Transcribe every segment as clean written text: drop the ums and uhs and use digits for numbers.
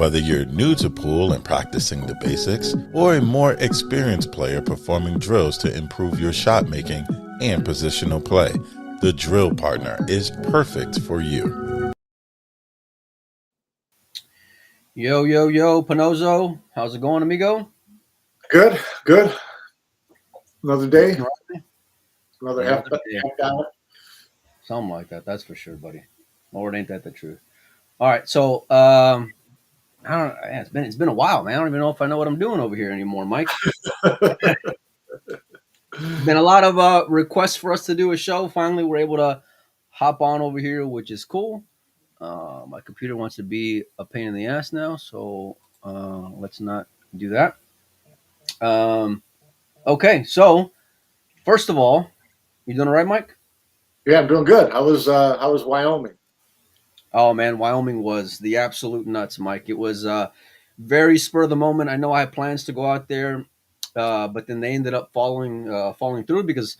Whether you're new to pool and practicing the basics, or a more experienced player performing drills to improve your shot making and positional play, the drill partner is perfect for you. Yo, Panozzo. How's it going, amigo? Good. Another day. Another half hour. Something like that. That's for sure, buddy. Lord, ain't that the truth? All right, so I don't know. Yeah, it's been a while, man. I don't even know if I know what I'm doing over here anymore, Mike. Been a lot of requests for us to do a show. Finally, we're able to hop on over here, which is cool. My computer wants to be a pain in the ass now, so let's not do that. Okay, so first of all, you doing all right, Mike? Yeah, I'm doing good. How was Wyoming? Oh man, Wyoming was the absolute nuts, Mike. It was very spur of the moment. I know I had plans to go out there, but then they ended up falling through because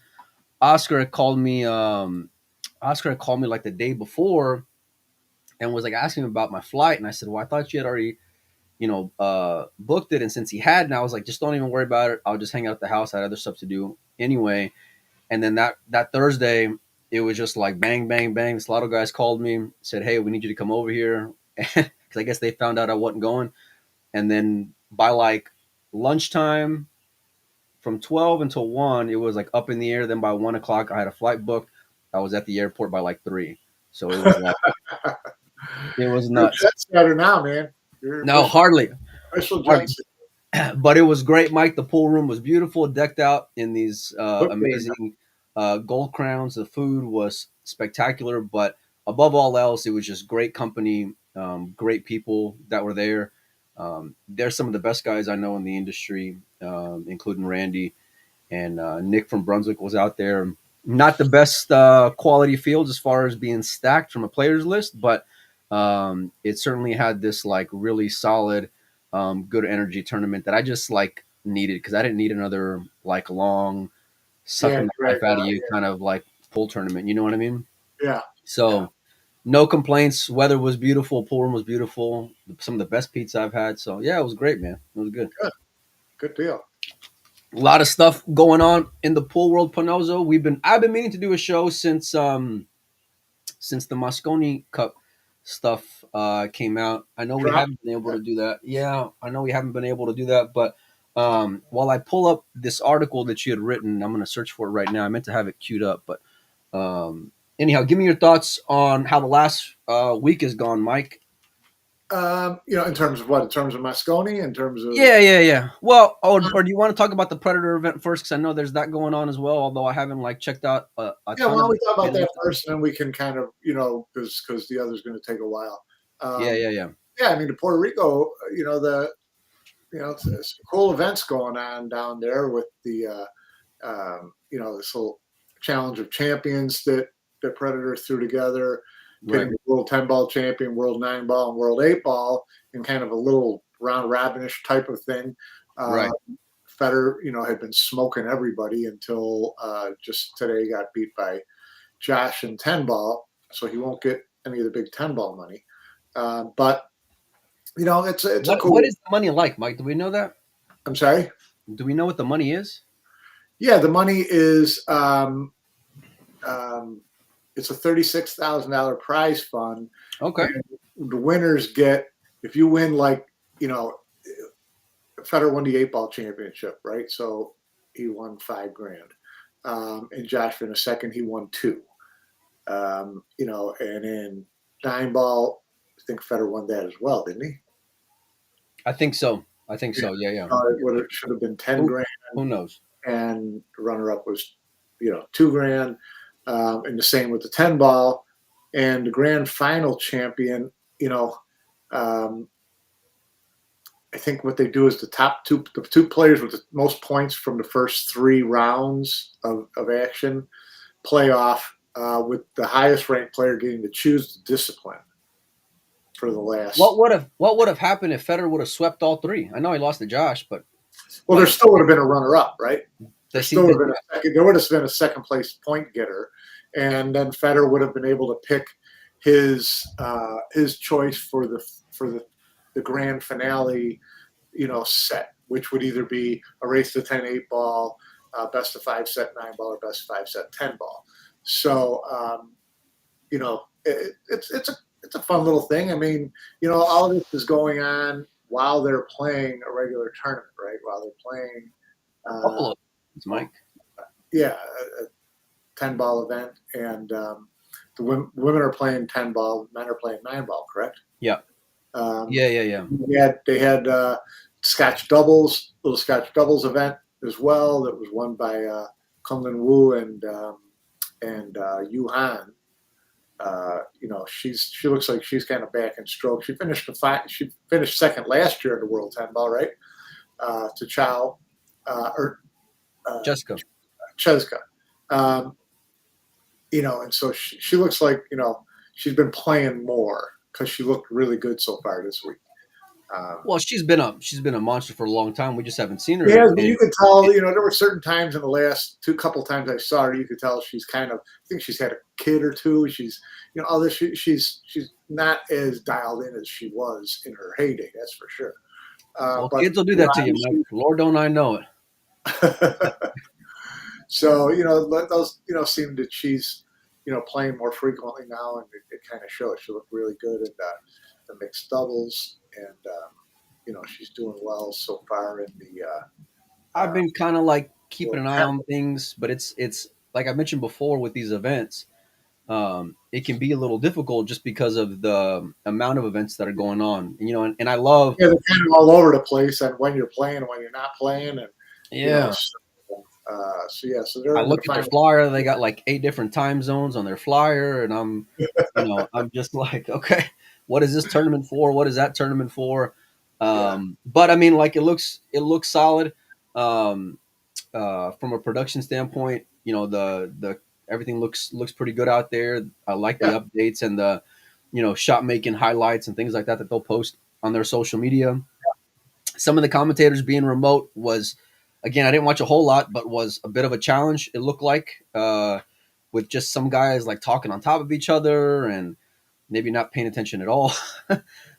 Oscar had called me. Oscar had called me like the day before, and was like asking me about my flight, and I said, "Well, I thought you had already, booked it." And since he had, and I was like, "Just don't even worry about it. I'll just hang out at the house. I had other stuff to do anyway." And then that Thursday, it was just like bang, bang, bang. This lotto guys called me, said, "Hey, we need you to come over here," because I guess they found out I wasn't going. And then by like lunchtime, from 12 until 1, it was like up in the air. Then by 1 o'clock, I had a flight booked. I was at the airport by like 3. So it was like, it was nuts. That's better now, man. No, hardly. Hardly. But it was great, Mike. The pool room was beautiful, decked out in these amazing gold crowns. The food was spectacular, but above all else, it was just great company, great people that were there. They're some of the best guys I know in the industry, including Randy and Nick from Brunswick was out there. Not the best quality fields as far as being stacked from a players list, but it certainly had this like really solid, good energy tournament that I just like needed because I didn't need another like long sucking the life out of you kind of like pool tournament. You know what I mean? Yeah. So no complaints. Weather was beautiful. Pool room was beautiful. Some of the best pizza I've had. So yeah, it was great, man. It was good. Good deal. A lot of stuff going on in the pool world, Panozzo. I've been meaning to do a show since the Moscone Cup stuff came out. I know we haven't been able to do that. Yeah, I know we haven't been able to do that. But while I pull up this article that you had written, I'm going to search for it right now. I meant to have it queued up, but anyhow, give me your thoughts on how the last week has gone, Mike. In terms of what? In terms of Moscone? In terms of yeah. Well, or do you want to talk about the Predator event first? Because I know there's that going on as well. Although I haven't like checked out a ton. Yeah, why don't we talk about that first, and then we can kind of because the other's going to take a while. Yeah. Yeah, I mean, to Puerto Rico, it's cool events going on down there with the this little challenge of champions that Predator threw together. Pitting the World 10-ball champion, World 9-ball, and World 8-ball in kind of a little round-robinish type of thing. Federer, had been smoking everybody until just today got beat by Josh in 10-ball, so he won't get any of the big 10-ball money. But, it's a cool... What is the money like, Mike? Do we know that? I'm sorry? Do we know what the money is? Yeah, the money is... it's a $36,000 prize fund. Okay. And the winners get, if you win, Federer won the 8-ball championship, right? So he won $5,000. And Josh in a second, he won $2,000. And in 9-ball, I think Federer won that as well, didn't he? I think so. Yeah. It should have been $10,000. Who knows? And the runner-up was, $2,000. And the same with the 10-ball, and the grand final champion. I think what they do is the two players with the most points from the first 3 rounds of action play off, with the highest ranked player getting to choose the discipline for the last. What would have happened if Federer would have swept all 3? I know he lost to Josh, but there still would have been a runner-up, right? There would have been a second place point getter, and then Federer would have been able to pick his choice for the the grand finale, set, which would either be a race to 10 8-ball, best of 5 set 9-ball, or best of 5 set 10-ball. So, it's a fun little thing. I mean, all of this is going on while they're playing a regular tournament, right? While they're playing, Couple of Mike. Yeah, a 10-ball event, and the women are playing 10-ball, men are playing 9-ball, correct? Yeah. Yeah. They had Scotch doubles, little Scotch doubles event as well. That was won by Kunlin Wu and Yu Han. She looks like she's kind of back in stroke. She finished second last year in the World 10-ball, right? To Chow or Jessica. Cheska. And so she looks like, she's been playing more because she looked really good so far this week. Well, she's been a monster for a long time. We just haven't seen her. Yeah, you could tell. There were certain times in the last couple times I saw her, you could tell she's kind of. I think she's had a kid or two. She's, she's not as dialed in as she was in her heyday. That's for sure. Well, kids will do that to you, Mike. Lord, don't I know it. So those seem that she's playing more frequently now, and it kind of shows. She looked really good in the mixed doubles, and she's doing well so far in the. I've been kind of like keeping an eye on things, but it's like I mentioned before with these events, it can be a little difficult just because of the amount of events that are going on. And I love. Yeah, they're kind of all over the place, and when you're playing and when you're not playing, and so they're. I look at their flyer; they got like 8 different time zones on their flyer, and I'm just like, okay, what is this tournament for? What is that tournament for? But I mean, like it looks solid from a production standpoint. The everything looks pretty good out there. I like the updates and the shot making highlights and things like that they'll post on their social media. Some of the commentators being remote was. Again, I didn't watch a whole lot, but was a bit of a challenge. It looked like with just some guys like talking on top of each other and maybe not paying attention at all,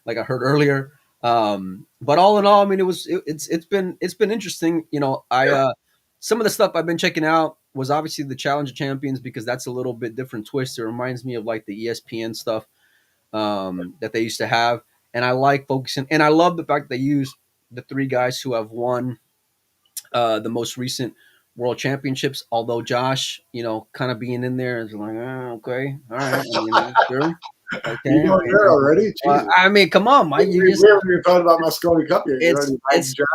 like I heard earlier. But all in all, I mean, it's been interesting. Some of the stuff I've been checking out was obviously the Challenge of Champions because that's a little bit different twist. It reminds me of like the ESPN stuff that they used to have, and I like focusing. And I love the fact that they use the 3 guys who have won. The most recent world championships, although Josh, kind of being in there is like, okay, all right, sure. Okay. You're going there already? I mean, come on, Mike. We haven't even thought about Moscone Cup yet. It's Josh.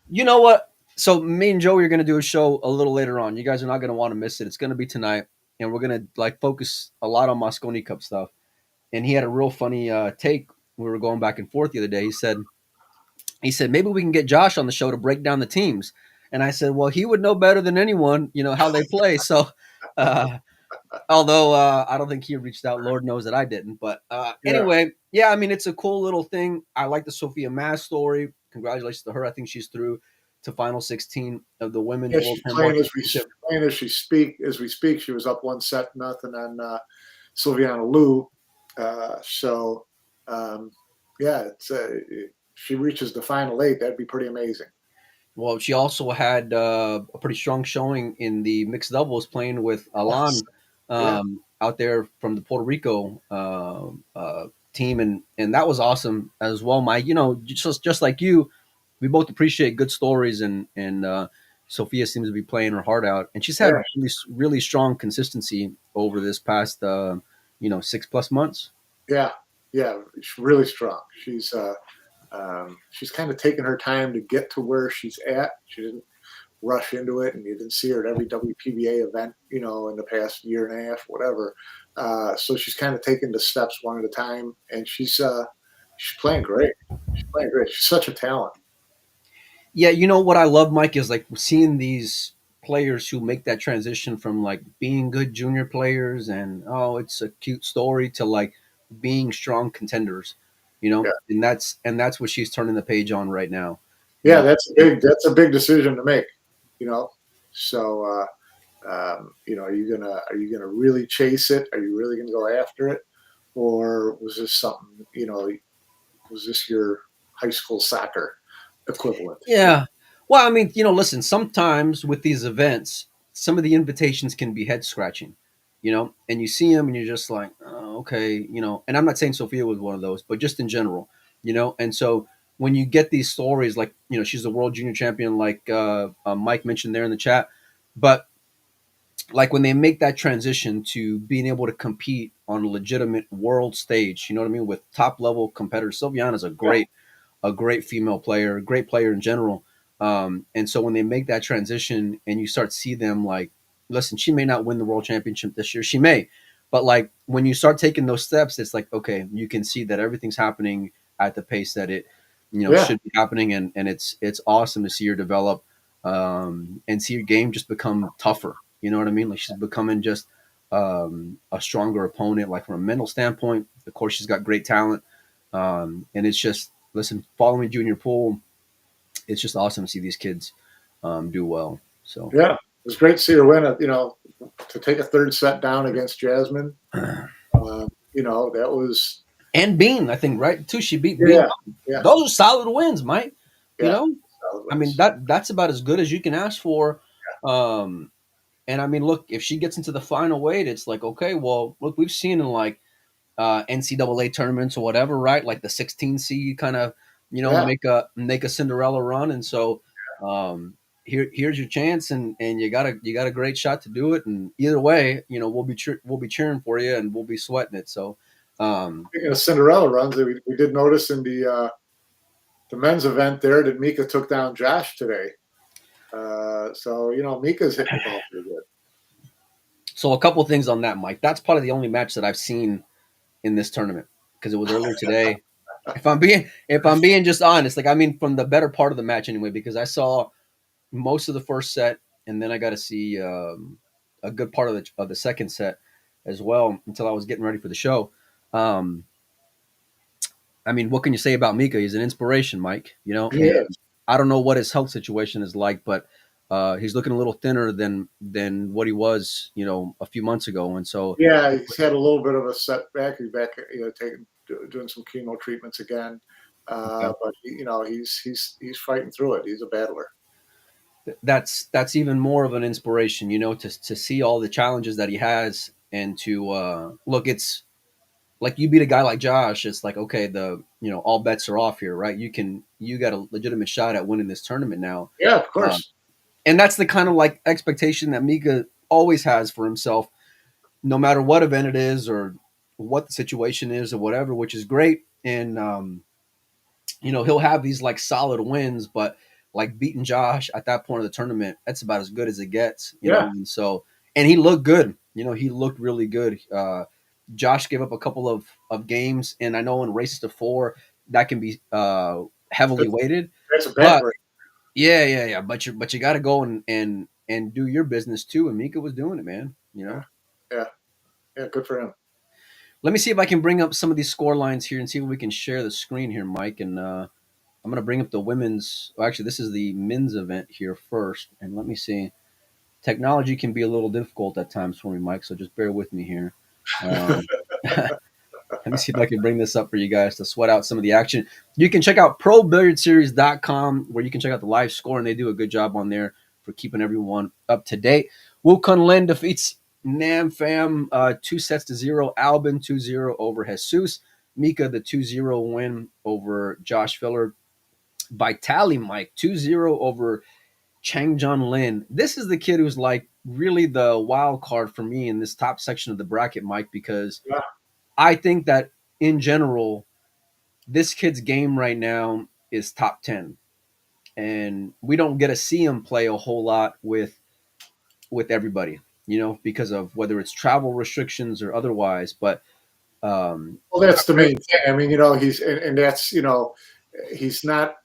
You know what? So me and Joey are going to do a show a little later on. You guys are not going to want to miss it. It's going to be tonight, and we're going to focus a lot on Moscone Cup stuff. And he had a real funny take. We were going back and forth the other day. He said maybe we can get Josh on the show to break down the teams. And I said, well, he would know better than anyone, how they play. So, although I don't think he reached out, Lord knows that I didn't. But anyway, I mean, it's a cool little thing. I like the Sophia Mast story. Congratulations to her. I think she's through to final 16 of the women's World Championship. As we speak, she was up 1-0 on Sylviana Liu. She reaches the final 8. That'd be pretty amazing. Well, she also had a pretty strong showing in the mixed doubles playing with Alan out there from the Puerto Rico team. And that was awesome as well, Mike. Just like you, we both appreciate good stories and Sophia seems to be playing her heart out. And she's had really, really strong consistency over this past, 6+ months. Yeah, she's really strong. She's kind of taken her time to get to where she's at. She didn't rush into it, and you didn't see her at every WPBA event, in the past year and a half, whatever. So she's kind of taking the steps one at a time, and she's playing great. She's such a talent. Yeah, what I love, Mike, is like seeing these players who make that transition from like being good junior players and it's a cute story to like being strong contenders. And that's what she's turning the page on right now. Yeah, that's a big decision to make. So are you gonna really chase it? Are you really gonna go after it, or was this something? Was this your high school soccer equivalent. Yeah. Well, I mean, listen, sometimes with these events, some of the invitations can be head scratching, and you see them and you're just like, oh, okay, and I'm not saying Sophia was one of those, but just in general, and so when you get these stories like, she's the world junior champion, like Mike mentioned there in the chat, but like when they make that transition to being able to compete on a legitimate world stage, you know what I mean, with top level competitors. Sylviana's a great female player, a great player in general. And so when they make that transition and you start to see them like, listen, she may not win the world championship this year, she may, but like when you start taking those steps, it's like, okay, you can see that everything's happening at the pace that it, Yeah. should be happening, and it's awesome to see her develop, and see her game just become tougher. You know what I mean? Like she's becoming just a stronger opponent, like from a mental standpoint. Of course, she's got great talent, and it's just listen, following junior pool, it's just awesome to see these kids do well. So Yeah, it was great to see her win. To take a third set down against Jasmine. That was and Bean, I think, right too. She beat Bean. yeah, yeah, Those are solid wins, Mike. You yeah. know, I mean that's about as good as you can ask for. And I mean, look, if she gets into the final weight, it's like, okay, well, look, we've seen in like NCAA tournaments or whatever, right? Like the 16 seed kind of, Yeah. make a Cinderella run, and so here's your chance, and you got a great shot to do it. And either way, we'll be cheering for you, and we'll be sweating it. So Speaking of Cinderella runs, we did notice in the men's event there that Mika took down Josh today. So Mika's hitting the ball pretty good. So a couple things on that, Mike. That's probably the only match that I've seen in this tournament because it was earlier today. If I'm being just honest, like I mean, from the better part of the match anyway, because I saw most of the first set, and then I got to see a good part of the second set as well until I was getting ready for the show. Um, I mean, what can you say about Mika? He's an inspiration, Mike. Yeah. And I don't know what his health situation is like, but he's looking a little thinner than what he was, a few months ago. And so, Yeah, he's had a little bit of a setback. He's back, doing some chemo treatments again. okay. But he's fighting through it. He's a battler. That's even more of an inspiration, to see all the challenges that he has, and to look. It's like you beat a guy like Josh. It's like, okay, all bets are off here, right? You got a legitimate shot at winning this tournament now. Yeah, of Uh, course. and that's the kind of like expectation that Mika always has for himself, no matter what event it is or what the situation is or whatever, which is great. And he'll have these like solid wins, but like beating Josh at that point of the tournament, that's about as good as it gets, Yeah. And so, and he looked good, he looked really good. Josh gave up a couple of games, and I know in races to 4 that can be heavily weighted, That's a bad but break. yeah. But you got to go and do your business too. And Mika was doing it, man. Yeah. Good for him. Let me see if I can bring up some of these score lines here and see if we can share the screen here, Mike. And I'm going to bring up the women's. Well, actually, this is the men's event here first. And let me see. Technology can be a little difficult at times for me, Mike. So just bear with me here. Let me see if I can bring this up for you guys to sweat out some of the action. You can check out probilliardseries.com where you can check out the live score, and they do a good job on there for keeping everyone up to date. Wukun Lin defeats Nam Pham 2-0. Albin 2-0 over Jesus. Mika the 2-0 win over Josh Filler. Vitali Mike 2-0 over Chang Jun Lin. This is the kid who's like really the wild card for me in this top section of the bracket, Mike, because Yeah. I think that in general, this kid's game right now is top 10. And we don't get to see him play a whole lot with everybody, because of whether it's travel restrictions or otherwise. But Well, that's the main thing. I mean, he's and that's he's not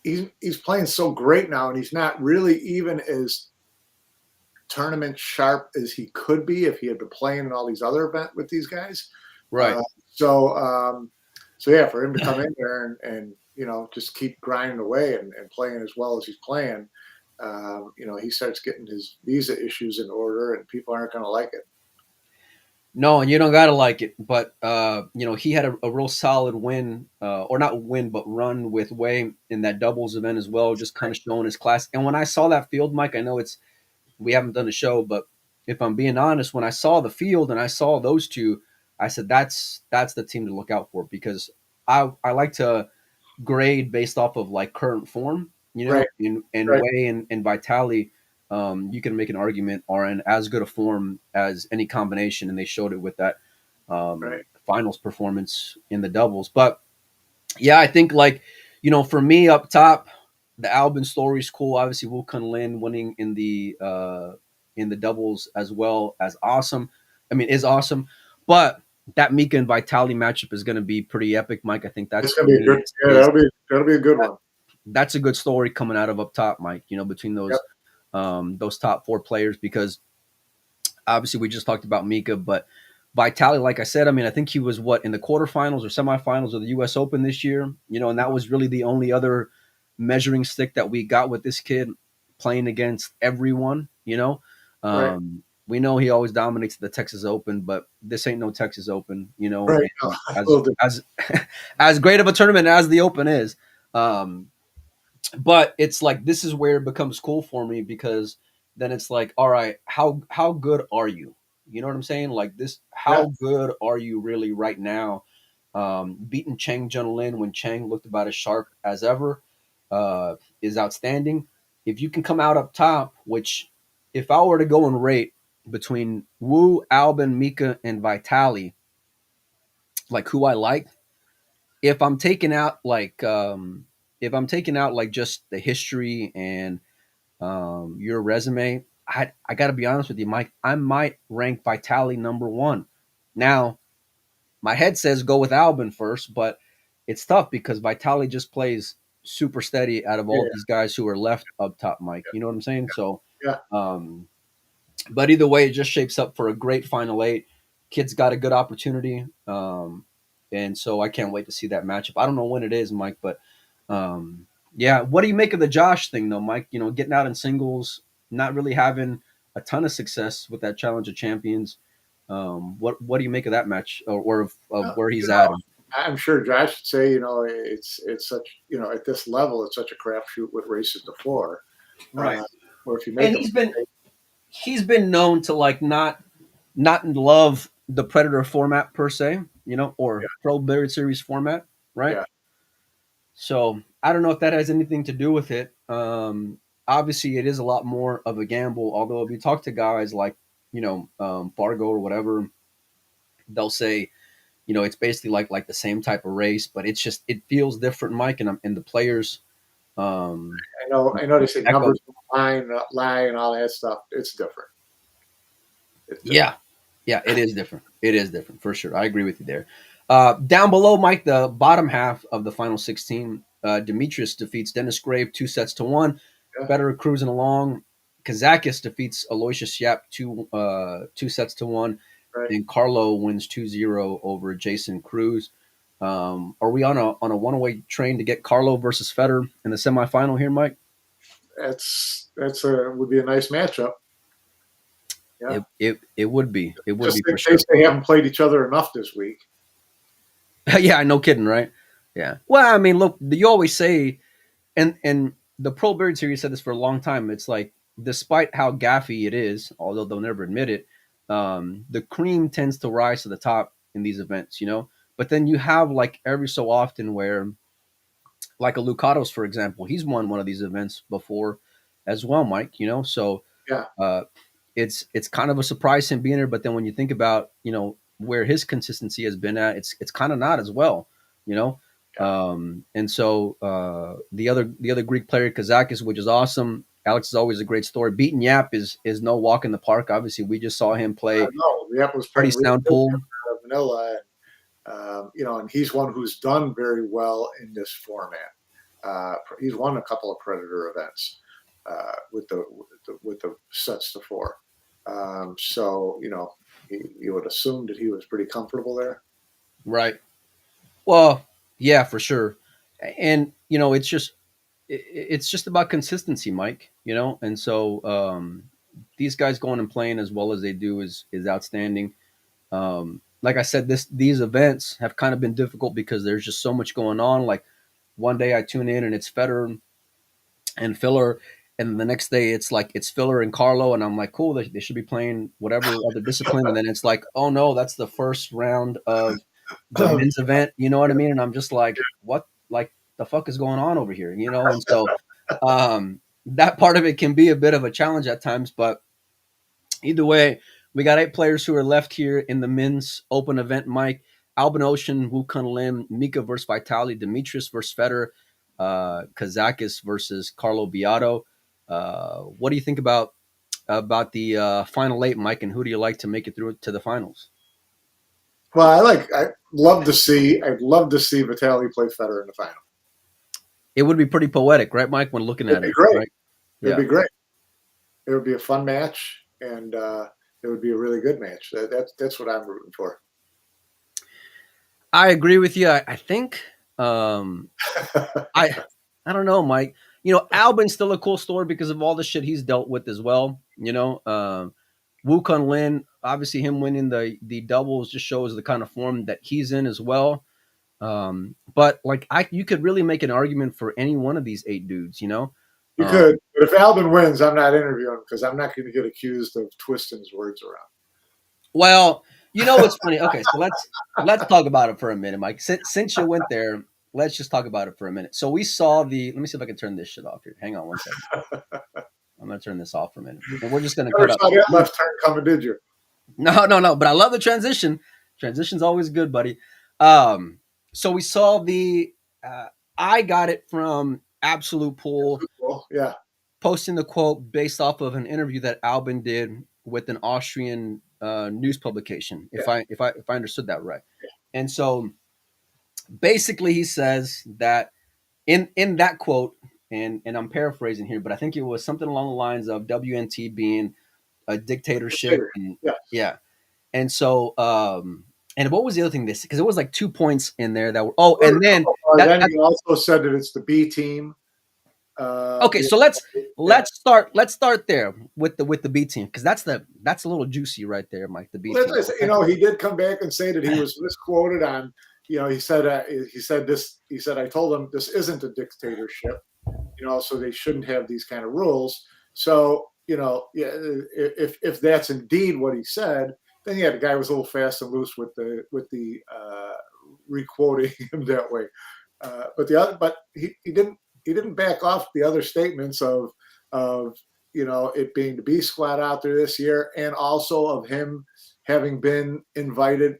he's playing so great now, and he's not really even as tournament sharp as he could be if he had been playing in all these other events with these guys. right. So yeah, for him to come in there and just keep grinding away and playing as well as he's playing, he starts getting his visa issues in order, and people aren't going to like it. No, and you don't gotta like it, but he had a real solid win, or not win, but run with Way in that doubles event as well, just kind of showing his class. And when I saw that field, Mike, I know we haven't done a show, but if I'm being honest, when I saw the field and I saw those two, I said that's the team to look out for, because I like to grade based off of like current form, Right, and right, Way and Vitali. You can make an argument are in as good a form as any combination, and they showed it with that right. finals performance in the doubles. But yeah, I think like for me up top, the Albin story is cool. Obviously, Wukun Lin winning in the doubles as well as awesome. I mean, is awesome, but that Mika and Vitali matchup is going to be pretty epic, Mike. I think that's It's gonna for be a me good. Yeah, that'll be a good one. that's a good story coming out of up top, Mike. Between Yep. those top four players, because obviously we just talked about Mika, but Vitali, like I said, I mean, I think he was what in the quarterfinals or semifinals of the U.S. Open this year, and that was really the only other measuring stick that we got with this kid playing against everyone. Right. We know he always dominates the Texas Open, but this ain't no Texas Open, Right. No, and a as little different. as as great of a tournament as the Open is. Um, but it's like this is where it becomes cool for me, because then it's like, all right, how good are you? You know what I'm saying? Like this, Yeah. how good are you really right now? Beating Chang Jun Lin when Chang looked about as sharp as ever is outstanding. If you can come out up top, which if I were to go and rate between Wu, Albin, Mika, and Vitali, like who I like, if I'm taking out like just the history and your resume, I got to be honest with you, Mike. I might rank Vitali number one. Now, my head says go with Albin first, but it's tough because Vitali just plays super steady out of all Yeah. these guys who are left up top, Mike. You know what I'm saying? So, Yeah. um, but either way, it just shapes up for a great final eight. Kid's got a good opportunity, and so I can't wait to see that matchup. I don't know when it is, Mike, but yeah. What do you make of the Josh thing, though, Mike? Getting out in singles, not really having a ton of success with that Challenge of Champions. What do you make of that match, or of where You he's know, at? I'm sure Josh would say, it's such, at this level, it's such a crapshoot what races the floor. Right, Where if you and make a mistake, he's been known to like not love the Predator format per se, or yeah, Pro Billiard Series format, right? yeah, So I don't know if that has anything to do with it. Obviously, it is a lot more of a gamble. Although if you talk to guys like Fargo or whatever, they'll say it's basically like the same type of race, but it feels different, Mike, and the players. Um, I know they say echo. numbers don't lie and all that stuff. It's different. It's different. Yeah, yeah, it is different. It is different for sure. I agree with you there. Down below, Mike, the bottom half of the final 16, Demetrius defeats Dennis Grave 2-1. Yeah, Better cruising along. Kazakis defeats Aloysius Yap 2-1. right. And Carlo wins 2-0 over Jason Cruz. Are we on a one-way train to get Carlo versus Federer in the semifinal here, Mike? That's a would be a nice matchup. Yeah. It would be. It would Just be in for sure. case they haven't played each other enough this week. Yeah, no kidding, right? Yeah. Well, I mean, look, you always say, and the Pro Bird Series said this for a long time. It's like, despite how gaffy it is, although they'll never admit it, the cream tends to rise to the top in these events. But then you have like every so often where, like a Lucados, for example, he's won one of these events before as well, Mike. So Yeah. uh, it's kind of a surprise him being here. But then when you think about where his consistency has been at, it's kind of not as well, you know. Yeah. And so the other Greek player Kazakis, which is awesome. Alex is always a great story. Beating Yap is no walk in the park. Obviously, we just saw him play No, Yep was pretty playing really sound good pool. out of Manila, and he's one who's done very well in this format. He's won a couple of Predator events with the sets to four. So you would assume that he was pretty comfortable there. Right. Well, yeah, for sure. And it's just about consistency, Mike. And so these guys going and playing as well as they do is outstanding. Like I said, these events have kind of been difficult because there's just so much going on. Like one day I tune in and it's Federer and Filler, and the next day it's like it's Filler and Carlo, and I'm like, cool, they should be playing whatever other discipline, and then it's like, oh no, that's the first round of the men's event. You know what I mean? And I'm just like, what, like the fuck is going on over here? You know, and so that part of it can be a bit of a challenge at times, but either way, we got 8 players who are left here in the men's open event, Mike. Albin Ouschan, Wu Kun Lim, Mika versus Vitali, Demetrius versus Federer, Kazakis versus Carlo Biato. What do you think about the final 8, Mike, and who do you like to make it through to the finals? Well, I'd love to see Vitali play Federer in the final. It would be pretty poetic, right, Mike, when looking at it? Great. Right? It'd be great. It would be a fun match, and it would be a really good match. That's what I'm rooting for. I agree with you. I think I don't know, Mike. You know, Albin's still a cool story because of all the shit he's dealt with as well. You know, Wu Kun Lin, obviously him winning the doubles just shows the kind of form that he's in as well. But like you could really make an argument for any one of these 8 dudes, you know? You could, but if Albin wins, I'm not interviewing because I'm not going to get accused of twisting his words around. Well, you know what's funny? Okay, so let's talk about it for a minute, Mike. Since you went there, let's just talk about it for a minute. So we saw let me see if I can turn this shit off here. Hang on one second. I'm gonna turn this off for a minute. And we're just gonna cut saw that left turn coming, did you? No. But I love the transition. Transition's always good, buddy. So we saw I got it from Absolute Pool. Yeah. Posting the quote based off of an interview that Albin did with an Austrian news publication, if I understood that right. Yeah. And so basically he says that in that quote, and I'm paraphrasing here, but I think it was something along the lines of WNT being a dictatorship. And, yeah. And so and what was the other thing this, because it was like 2 points in there that were and then he also said that it's the B team. Okay, so let's start there with the B team, because that's a little juicy right there, Mike. The B team. You know, he did come back and say that he was misquoted on. You know, he said I told him this isn't a dictatorship. You know, so they shouldn't have these kind of rules. So you know, if that's indeed what he said, then the guy was a little fast and loose with the requoting him that way. But he didn't back off the other statements of you know, it being the B squad out there this year, and also of him having been invited,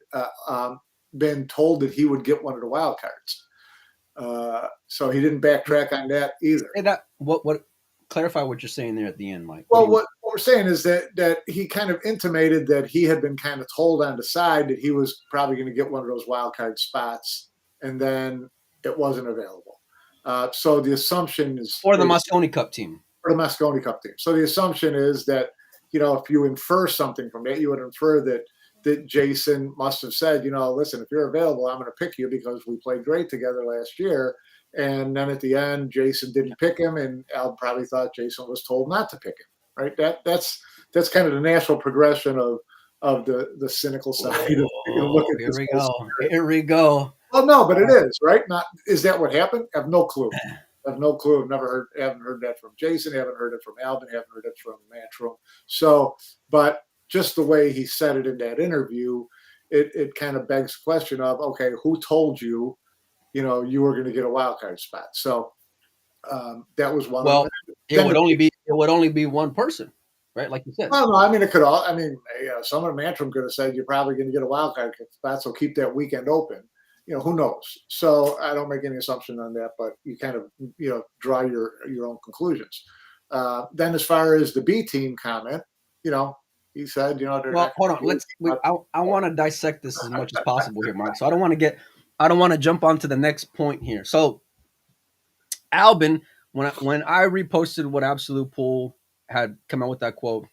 been told that he would get one of the wild cards. So he didn't backtrack on that either. Hey, what clarify what you're saying there at the end, Mike. Well, what we're saying is that he kind of intimated that he had been kind of told on the side that he was probably going to get one of those wild card spots, and then it wasn't available. So the assumption is for the Moscone Cup team. For the Moscone Cup team. So the assumption is that, you know, if you infer something from that, you would infer that Jason must have said, you know, listen, if you're available, I'm going to pick you because we played great together last year. And then at the end, Jason didn't pick him, and Al probably thought Jason was told not to pick him. Right? That's kind of the natural progression of the cynical side. Look at here we go. Here we go. Well, no, but it is, right? Is that what happened? I have no clue. Haven't heard that from Jason. Haven't heard it from Albin. Haven't heard it from Matchroom. So, but just the way he said it in that interview, it kind of begs the question of, okay, who told you, you know, you were going to get a wild card spot? So that was one. Well, it would only be one person, right? Like you said. Well, no, I mean, it could all. I mean, someone at Matchroom could have said you're probably going to get a wild card spot, so keep that weekend open. You know, who knows? So I don't make any assumption on that, but you kind of, you know, draw your own conclusions. Then as far as the B team comment, you know, he said, you know, well, hold on. I want to dissect this as much as possible here, Mark. So I don't want to jump on to the next point here. So Albin, when I reposted what Absolute Pool had come out with that quote,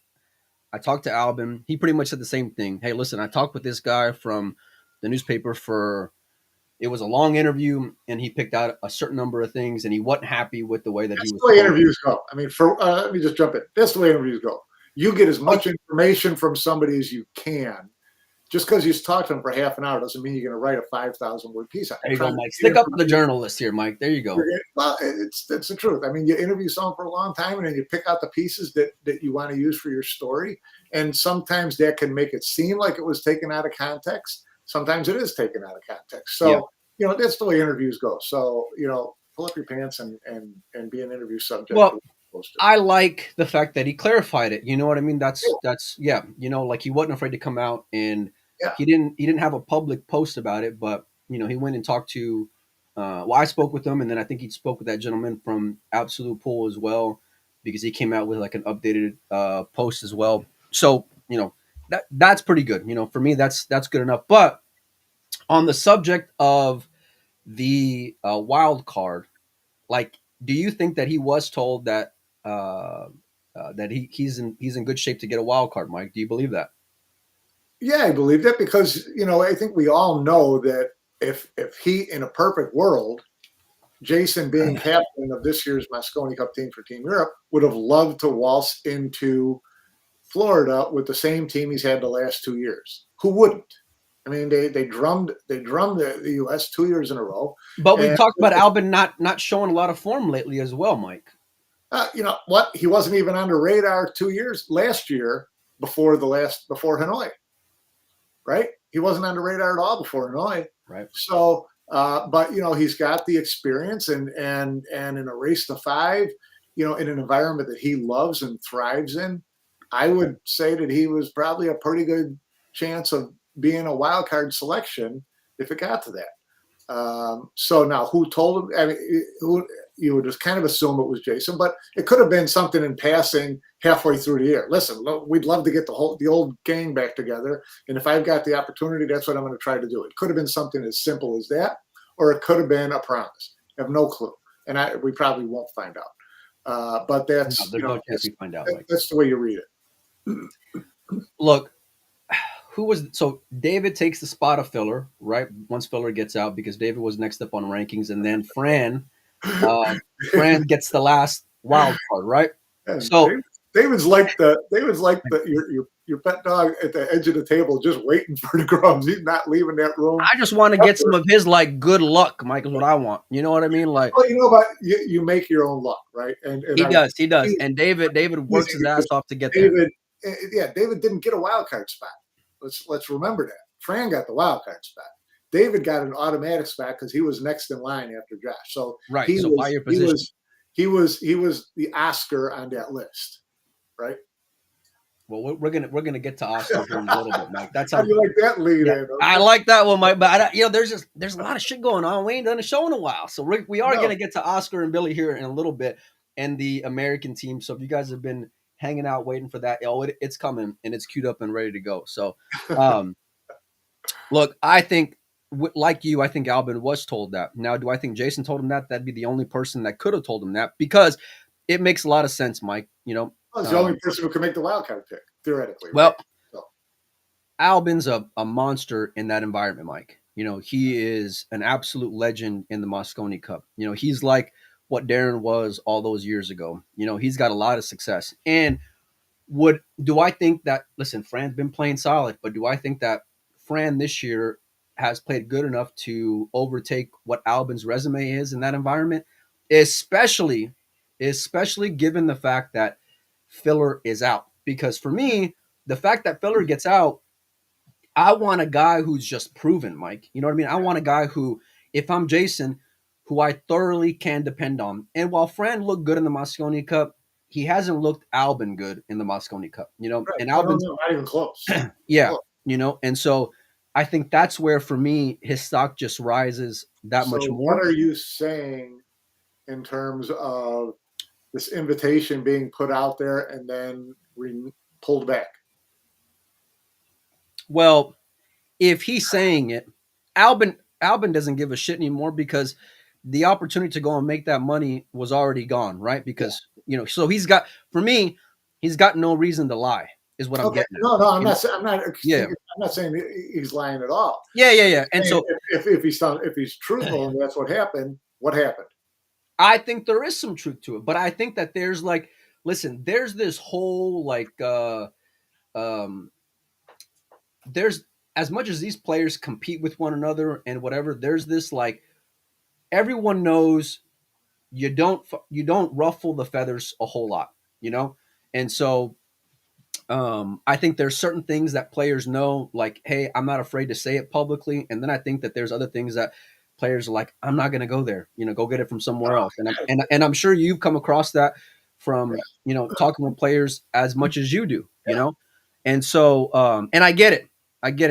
I talked to Albin. He pretty much said the same thing. Hey, listen, I talked with this guy from the newspaper it was a long interview, and he picked out a certain number of things, and he wasn't happy with the way that he was. That's the way interviews go. I mean, let me just jump in. That's the way interviews go. You get as much information from somebody as you can, just because you talk to them for half an hour doesn't mean you're going to write a 5,000 word piece. There you go, Mike. Stick up for the journalist here, Mike. There you go. Well, it's the truth. I mean, you interview someone for a long time, and then you pick out the pieces that you want to use for your story. And sometimes that can make it seem like it was taken out of context. Sometimes it is taken out of context. So, that's the way interviews go. So, pull up your pants and be an interview subject. Well, I like the fact that he clarified it. You know what I mean? That's like he wasn't afraid to come out, and he didn't have a public post about it, but he went and talked to I spoke with him, and then I think he spoke with that gentleman from Absolute Pool as well, because he came out with like an updated post as well. So, that's pretty good. For me, that's good enough. But on the subject of the wild card, like, do you think that he was told that that he's in good shape to get a wild card, Mike? Do you believe that? Yeah, I believe that because I think we all know that if he, in a perfect world, Jason being captain of this year's Moscone Cup team for Team Europe, would have loved to waltz into Florida with the same team he's had the last 2 years. Who wouldn't? I mean, they drummed the U.S. 2 years in a row. But we talked about Albin not showing a lot of form lately as well, Mike. You know what? He wasn't even on the radar 2 years last year before Hanoi, right? He wasn't on the radar at all before Hanoi. Right. So, but he's got the experience, and in a race to 5, in an environment that he loves and thrives in, I would say that he was probably a pretty good chance of being a wild card selection if it got to that. So now, who told him? I mean, you would just kind of assume it was Jason, but it could have been something in passing halfway through the year. Listen, we'd love to get the old gang back together, and if I've got the opportunity, that's what I'm going to try to do. It could have been something as simple as that, or it could have been a promise. I have no clue, and we probably won't find out. But that's there's no chance we find out. That's the way you read it. Look. So David takes the spot of Filler, right? Once Filler gets out, because David was next up on rankings, and then Fran gets the last wild card, right? Yeah, so David's like your pet dog at the edge of the table, just waiting for the crumbs. He's not leaving that room. I just want to get some of his good luck, Mike, is what I want. You know what I mean? Well, but you make your own luck, right? And he does. And David works his ass off to get there. David didn't get a wild card spot. Let's remember that. Fran got the wild card spot. David got an automatic spot because he was next in line after Josh. So right. So by your position, he was the Oscar on that list, right? Well, we're gonna get to Oscar here in a little bit, Mike. That's how you like that lead. Yeah, I like that one, Mike. But there's a lot of shit going on. We ain't done a show in a while, so we are gonna get to Oscar and Billy here in a little bit, and the American team. So if you guys have been hanging out waiting for that, it's coming, and it's queued up and ready to go. So, look, I think, like you, I think Albin was told that. Now, do I think Jason told him that? That'd be the only person that could have told him that, because it makes a lot of sense, Mike. Well, it's the only person who can make the wild card pick, theoretically. Well, right? So. Albin's a monster in that environment, Mike. He is an absolute legend in the Moscone Cup. He's like what Darren was all those years ago. He's got a lot of success. And do I think that, listen, Fran's been playing solid, but do I think that Fran this year has played good enough to overtake what Albin's resume is in that environment? Especially given the fact that Filler is out. Because for me, the fact that Filler gets out, I want a guy who's just proven, Mike. You know what I mean? I want a guy who, if I'm Jason, who I thoroughly can depend on. And while Fran looked good in the Moscone Cup, he hasn't looked Albin good in the Moscone Cup, Right. And Albin's not even close. Yeah, and so I think that's where, for me, his stock just rises that much more. What are you saying in terms of this invitation being put out there and then pulled back? Well, if he's saying it, Albin doesn't give a shit anymore, because the opportunity to go and make that money was already gone, right? Because, so he's got no reason to lie, is what I'm getting at. No, I'm not saying he's lying at all. Yeah. And so if he's truthful and that's what happened, I think there is some truth to it, but I think that there's there's this whole as much as these players compete with one another and whatever, there's this like everyone knows you don't ruffle the feathers a whole lot, you know, and so I think there's certain things that players know, like, hey, I'm not afraid to say it publicly, and then I think that there's other things that players are like, I'm not going to go there, you know, go get it from somewhere else, and I'm sure you've come across that from talking with players as much as you do, you know, and so and I get it.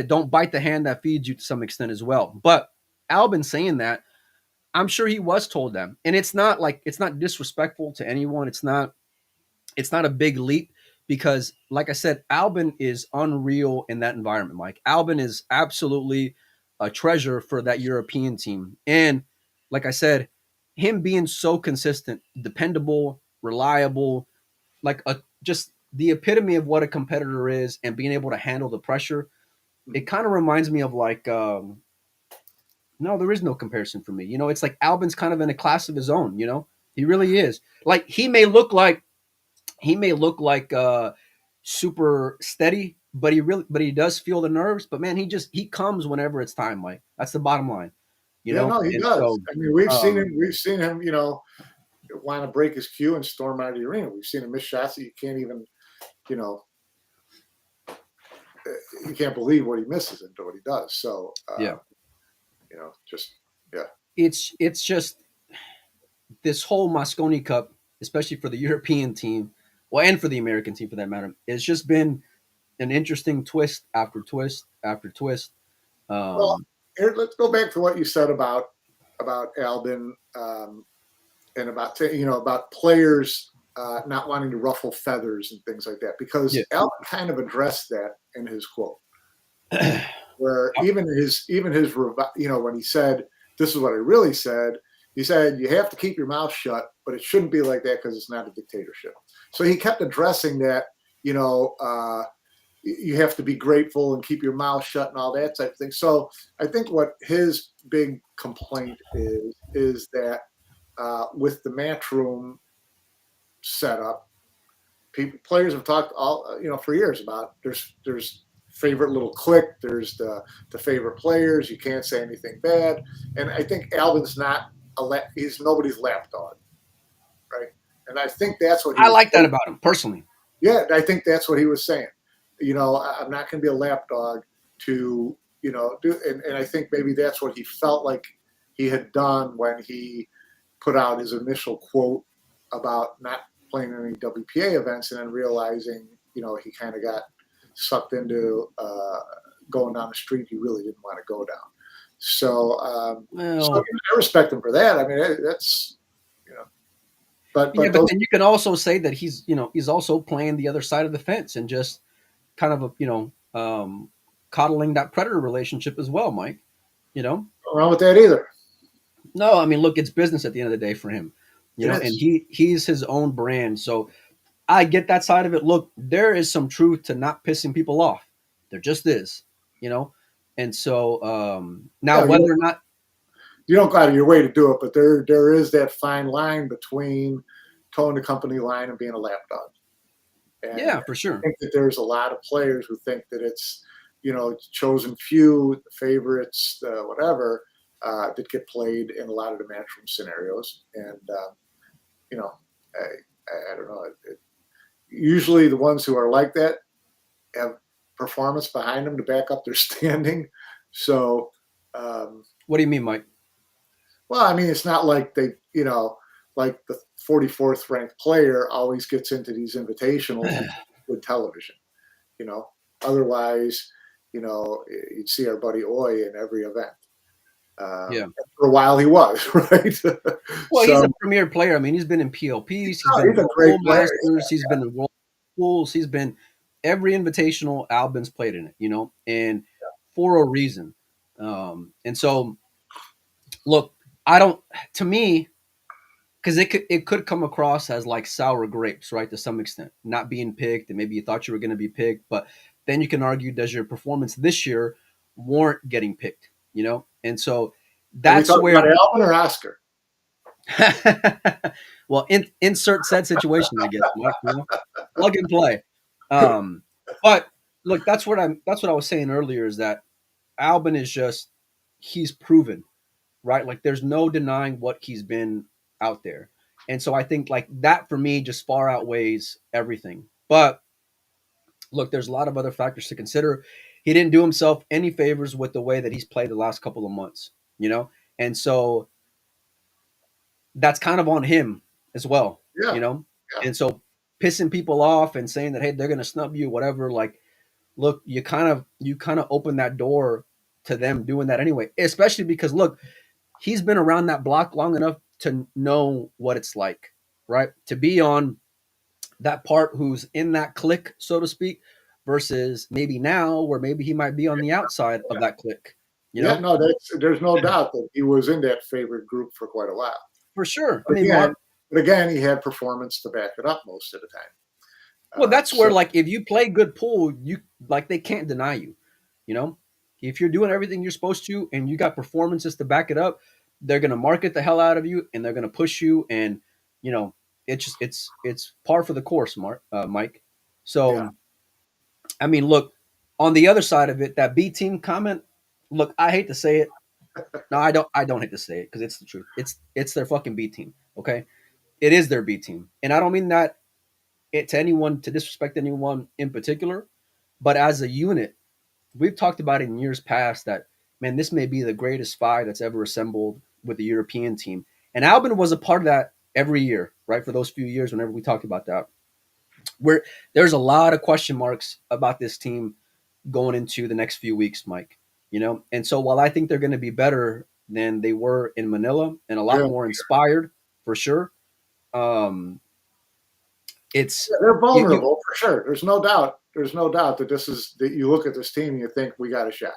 Don't bite the hand that feeds you to some extent as well, but Albin saying that, I'm sure he was told them, and it's not like it's not disrespectful to anyone. It's not a big leap because, like I said, Albin is unreal in that environment. Mike Albin is absolutely a treasure for that European team, and like I said, him being so consistent, dependable, reliable, like a just the epitome of what a competitor is, and being able to handle the pressure. It kind of reminds me of like no, there is no comparison for me. You know, it's like Albin's kind of in a class of his own. You know, he really is. Like he may look like super steady, but he does feel the nerves. But man, he comes whenever it's time. Like that's the bottom line. You Yeah, know, no, he and does. so I mean, we've seen him, want to break his cue and storm out of the arena. We've seen him miss shots that you can't even, you know, you can't believe what he misses and what he does. So, yeah, just yeah. it's just this whole Moscone Cup, especially for the European team, well, and for the American team for that matter, it's just been an interesting twist after twist after twist. Well, Um, here, let's go back to what you said about Albin and about players not wanting to ruffle feathers and things like that, because yeah, Albin kind of addressed that in his quote, where even his when he said, "This is what I really said." He said, "You have to keep your mouth shut, but it shouldn't be like that because it's not a dictatorship." So he kept addressing that. You have to be grateful and keep your mouth shut and all that type of thing. So I think what his big complaint is that with the matchroom setup, players have talked for years about there's favorite little clique, there's the favorite players. You can't say anything bad, and I think Albin's not he's nobody's lapdog, right? And I think that's what he I was. like that about him personally. Yeah, I think that's what he was saying. I'm not going to be a lapdog to do, and I think maybe that's what he felt like he had done when he put out his initial quote about not playing any WPA events, and then realizing he kind of got sucked into going down the street he really didn't want to go down. So, I respect him for that. I mean, that's but yeah, but then you can also say that he's also playing the other side of the fence and just kind of coddling that predator relationship as well, Mike. Nothing wrong with that either. No, I mean, look, it's business at the end of the day for him, and he's his own brand. So I get that side of it. Look, there is some truth to not pissing people off. There just is, and so now whether or not you don't go out of your way to do it, but there is that fine line between towing the company line and being a lapdog. And yeah, for sure. I think that there's a lot of players who think that it's chosen few, favorites, whatever, that get played in a lot of the matchroom scenarios. And I don't know. Usually the ones who are like that have performance behind them to back up their standing. So what do you mean, Mike? Well, I mean, it's not like they, like the 44th ranked player always gets into these invitationals with television. Otherwise, you'd see our buddy Oy in every event. For a while he was, right? Well, he's a premier player. I mean, he's been in PLPs, he's been in World Masters, he's been in World Schools, he's been every invitational Albin's played in it, and for a reason. And so, look, to me, because it could come across as like sour grapes, right? To some extent, not being picked, and maybe you thought you were going to be picked, but then you can argue, does your performance this year warrant getting picked? And so that's where about Albin or Oscar. Well, insert said situation, I guess. Mike, plug and play. But look, that's what I was saying earlier is that Albin is just, he's proven, right? Like there's no denying what he's been out there. And so I think like that for me just far outweighs everything. But look, there's a lot of other factors to consider. He didn't do himself any favors with the way that he's played the last couple of months, you know? And so that's kind of on him as well, Yeah, you know? yeah. And so pissing people off and saying that, hey, they're going to snub you, whatever, like, look, you kind of open that door to them doing that anyway, especially because look, he's been around that block long enough to know what it's like, right? To be on that part who's in that clique, so to speak, versus maybe now where maybe he might be on the outside of that clique, you Yeah, know? no, there's no doubt that he was in that favorite group for quite a while. For sure. I But mean, again, Mark, he had performance to back it up most of the time. well, that's where So like if you play good pool, you like they can't deny you, you know? If you're doing everything you're supposed to and you got performances to back it up, they're gonna market the hell out of you and they're gonna push you and you know, it's par for the course, Mike. yeah, So I mean, look, on the other side of it, that B team comment, look, I hate to say it. No, I don't hate to say it because it's the truth. It's their fucking B team. Okay. It is their B team. And I don't mean that it to anyone to disrespect anyone in particular, but as a unit, we've talked about it in years past that man, this may be the greatest five that's ever assembled with the European team. And Albin was a part of that every year, right? For those few years, whenever we talked about that. Where there's a lot of question marks about this team going into the next few weeks, Mike. You know, and so while I think they're going to be better than they were in Manila and a lot yeah. more inspired for sure, um, it's Yeah, they're you vulnerable for sure. There's no doubt. There's no doubt that this is that you look at this team and you think we got a shot,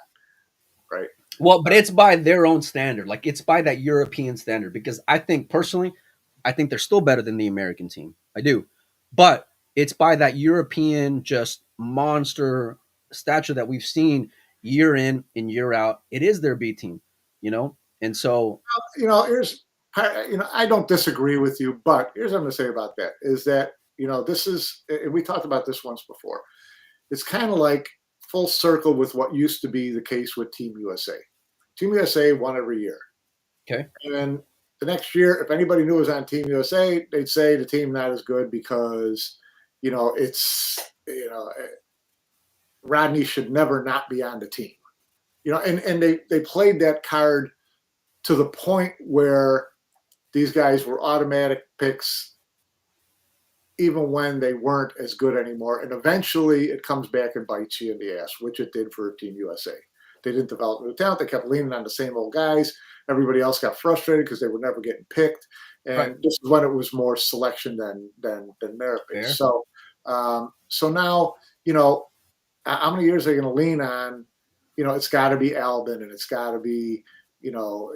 right? well, but it's by their own standard, like it's by that European standard. Because I think personally, I think they're still better than the American team. I do, but it's by that European just monster stature that we've seen year in and year out. It is their B team, you know, and so Here's I don't disagree with you, but here's what I'm going to say about that is that this is, and we talked about this once before. It's kind of like full circle with what used to be the case with Team USA. Team USA won every year. okay, And then the next year, if anybody knew was on Team USA, they'd say the team not as good because, it's, Rodney should never not be on the team. And they played that card to the point where these guys were automatic picks even when they weren't as good anymore. And eventually it comes back and bites you in the ass, which it did for Team USA. They didn't develop new talent. They kept leaning on the same old guys. Everybody else got frustrated because they were never getting picked. And right, this is when it was more selection than merit based. fair. So now, how many years are they going to lean on? It's got to be Albin and it's got to be,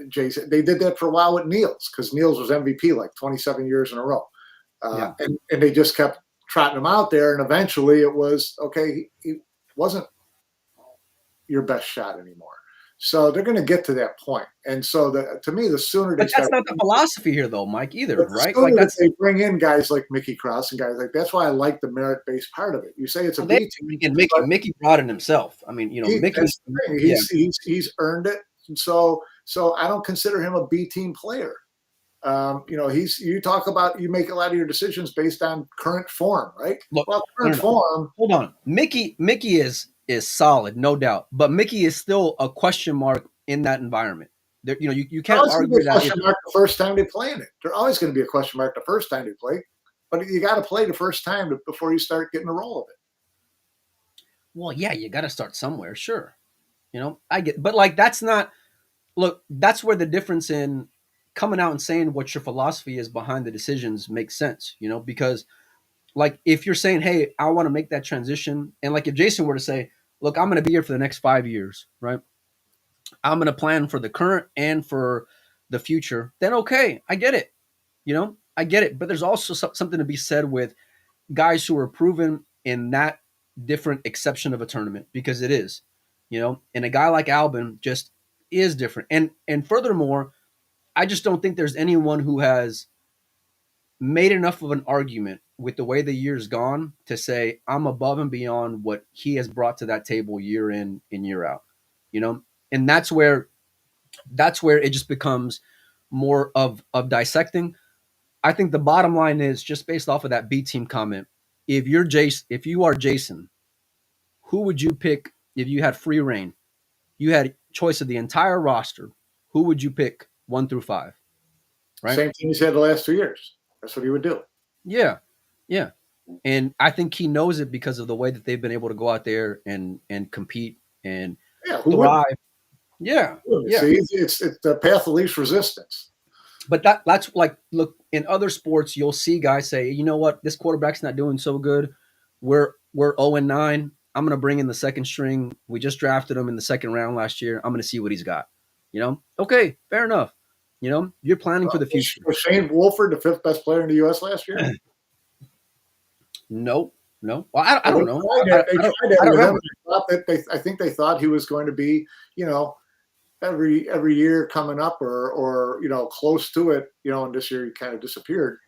Jason. They did that for a while with Niels because Niels was MVP like 27 years in a row. Yeah. And they just kept trotting him out there. And eventually it was, okay, he wasn't your best shot anymore. So they're going to get to that point. And so to me, the sooner they But that's start, not the philosophy here, though, Mike. Either, but the right? sooner Like that that's they bring in guys like Mickey Cross and guys like that's why I like the merit-based part of it. You say it's a well, they B team, and Mickey. but Mickey brought it himself. I mean, Mickey. that's the thing. Yeah, He's earned it. And so I don't consider him a B team player. You make a lot of your decisions based on current form, right? look, Well, no, current no, no. form, Hold on. Mickey is solid, no doubt. But Mickey is still a question mark in that environment. There, you they're can't always going to be argue a that if question mark the first time they play in it. They're always going to be a question mark the first time they play. But you got to play the first time before you start getting the roll of it. well, yeah, you got to start somewhere, sure. I get, but like that's not. Look, that's where the difference in coming out and saying what your philosophy is behind the decisions makes sense. Because like if you're saying, hey, I want to make that transition, and like if Jason were to say, look, I'm going to be here for the next 5 years, right? I'm going to plan for the current and for the future, then okay, I get it. I get it. But there's also something to be said with guys who are proven in that different exception of a tournament because it is, and a guy like Albin just is different. And furthermore, I just don't think there's anyone who has made enough of an argument with the way the year's gone to say I'm above and beyond what he has brought to that table year in and year out. And that's where it just becomes more of dissecting. I think the bottom line is just based off of that B team comment. If you are Jason, who would you pick if you had free reign? You had choice of the entire roster. Who would you pick 1 through 5? Right? Same thing he's had the last 2 years. That's what he would do. Yeah. Yeah. And I think he knows it because of the way that they've been able to go out there and compete and thrive. Yeah. Yeah. See, it's the path of least resistance. But that's like, look, in other sports, you'll see guys say, you know what, this quarterback's not doing so good. We're 0-9. I'm going to bring in the second string. We just drafted him in the second round last year. I'm going to see what he's got. Okay, fair enough. You're planning for the future. Was Shane Wolford the 5th best player in the U.S. last year? No. Well, I don't know. I think they thought he was going to be, every year coming up or close to it, and this year he kind of disappeared.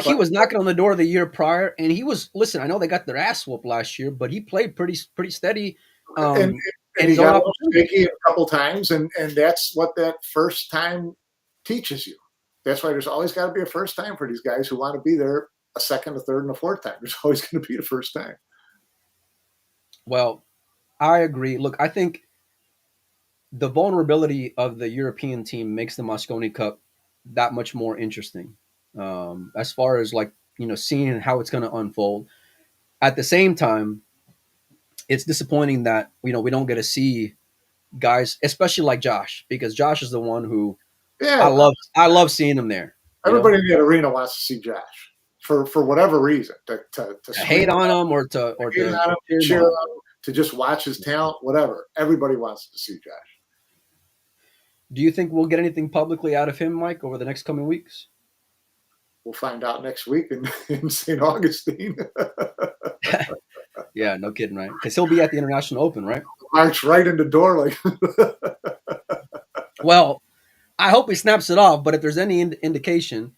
He was knocking on the door the year prior, and he was. Listen, I know they got their ass whooped last year, but he played pretty steady. And he got shaky a couple times, and that's what that first time teaches you. That's why there's always got to be a first time for these guys who want to be there a second, a third, and a fourth time. There's always going to be the first time. Well, I agree. Look, I think the vulnerability of the European team makes the Moscone Cup that much more interesting. As far as seeing how it's going to unfold. At the same time, it's disappointing that we don't get to see guys, especially like Josh, because Josh is the one who I love seeing him there. Everybody in the arena wants to see Josh for whatever reason, to hate on him or to cheer on him, to just watch his talent, whatever. Everybody wants to see Josh. Do you think we'll get anything publicly out of him, Mike, over the next coming weeks? We'll find out next week in St. Augustine. Yeah, no kidding, right? Because he'll be at the International Open, right? March right in the door. Well, I hope he snaps it off. But if there's any indication,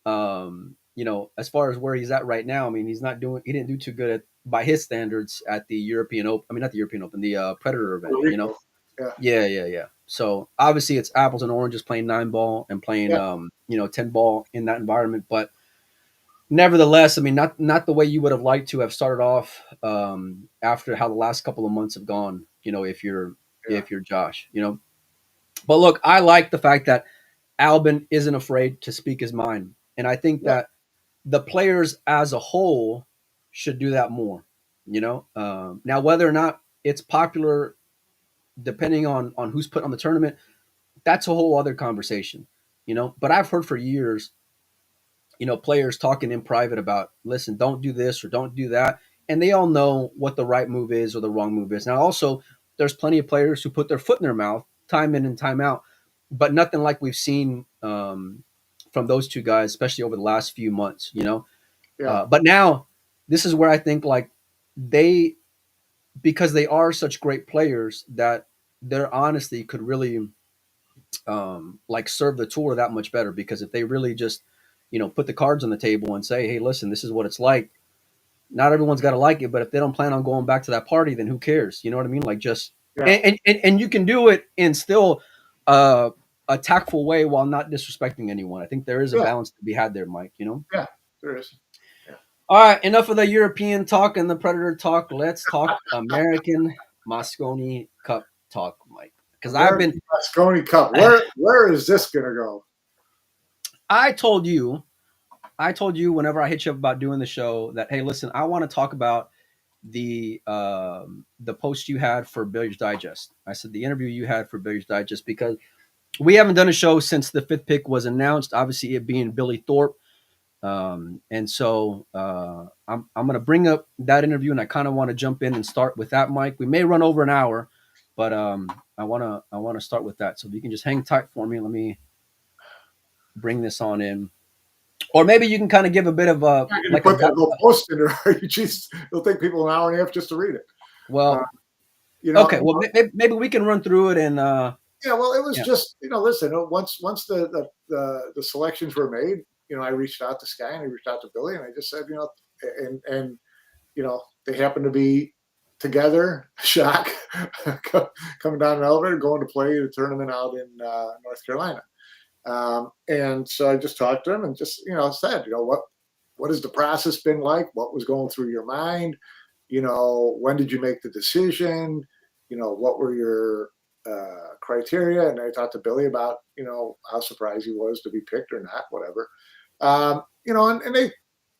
as far as where he's at right now, I mean, he didn't do too good by his standards at the European Open. I mean, not the European Open, the Predator event. Yeah. So obviously it's apples and oranges playing 9-ball and playing 10-ball in that environment. But nevertheless, I mean, not the way you would have liked to have started off after how the last couple of months have gone. If you're Josh, But look, I like the fact that Albin isn't afraid to speak his mind, and I think that the players as a whole should do that more. Now whether or not it's popular, depending on who's put on the tournament, that's a whole other conversation, But I've heard for years, players talking in private about, listen, don't do this or don't do that. And they all know what the right move is or the wrong move is. Now, also, there's plenty of players who put their foot in their mouth time in and time out, but nothing like we've seen from those two guys, especially over the last few months, But now this is where I think because they are such great players, that their honesty could really serve the tour that much better, because if they really just put the cards on the table and say, hey, listen, this is what it's like. Not everyone's got to like it, but if they don't plan on going back to that party, then who cares? You know what I mean? And you can do it in still a tactful way while not disrespecting anyone. I think there is a balance to be had there, Mike, Yeah, there is. Yeah. All right, enough of the European talk and the Predator talk. Let's talk American Moscone Cup talk, Mike. Because Moscone Cup. Where is this going to go? I told you whenever I hit you up about doing the show that, hey, listen, I want to talk about the post you had for Billiards Digest. I said the interview you had for Billiards Digest, because we haven't done a show since the 5th pick was announced, obviously it being Billy Thorpe. And so I'm going to bring up that interview, and I kind of want to jump in and start with that, Mike. We may run over an hour, but I want to start with that. So if you can just hang tight for me, let me bring this on in. Or maybe you can kind of give a bit of a post in there. It'll take people an hour and a half just to read it. Well, okay. Well, maybe we can run through it and. Well, it was just listen. Once the selections were made, I reached out to Sky and I reached out to Billy and I just said, and they happen to be together, shock, coming down an elevator, going to play a tournament out in North Carolina. And so I just talked to him and just, said, what has the process been like? What was going through your mind? When did you make the decision? What were your criteria? And I talked to Billy about, how surprised he was to be picked or not, whatever. And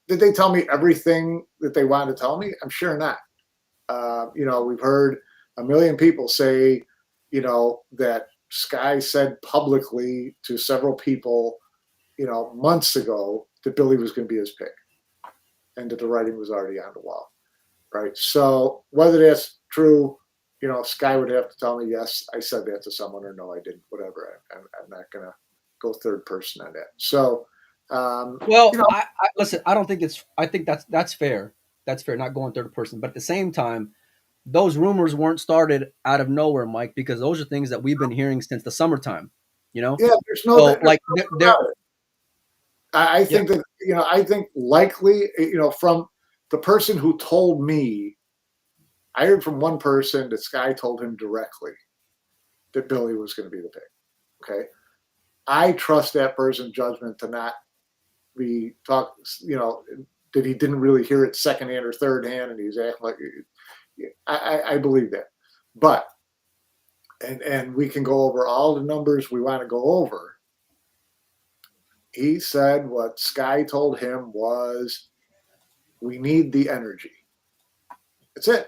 did they tell me everything that they wanted to tell me? I'm sure not. We've heard a million people say, that Sky said publicly to several people, months ago that Billy was going to be his pick and that the writing was already on the wall. Right. So whether that's true, Sky would have to tell me, yes, I said that to someone, or no, I didn't, whatever. I'm not going to go third person on that. So, listen, I don't think I think that's fair. That's fair. Not going third person, but at the same time, those rumors weren't started out of nowhere, Mike, because those are things that we've been hearing since the summertime, Yeah, there's no, I think that, I think likely, from the person who told me, I heard from one person that Sky told him directly that Billy was going to be the pick. Okay. I trust that person's judgment to not be that he didn't really hear it secondhand or third hand and he's acting like, I believe that. But, and we can go over all the numbers we want to go over. He said what Sky told him was, we need the energy. That's it.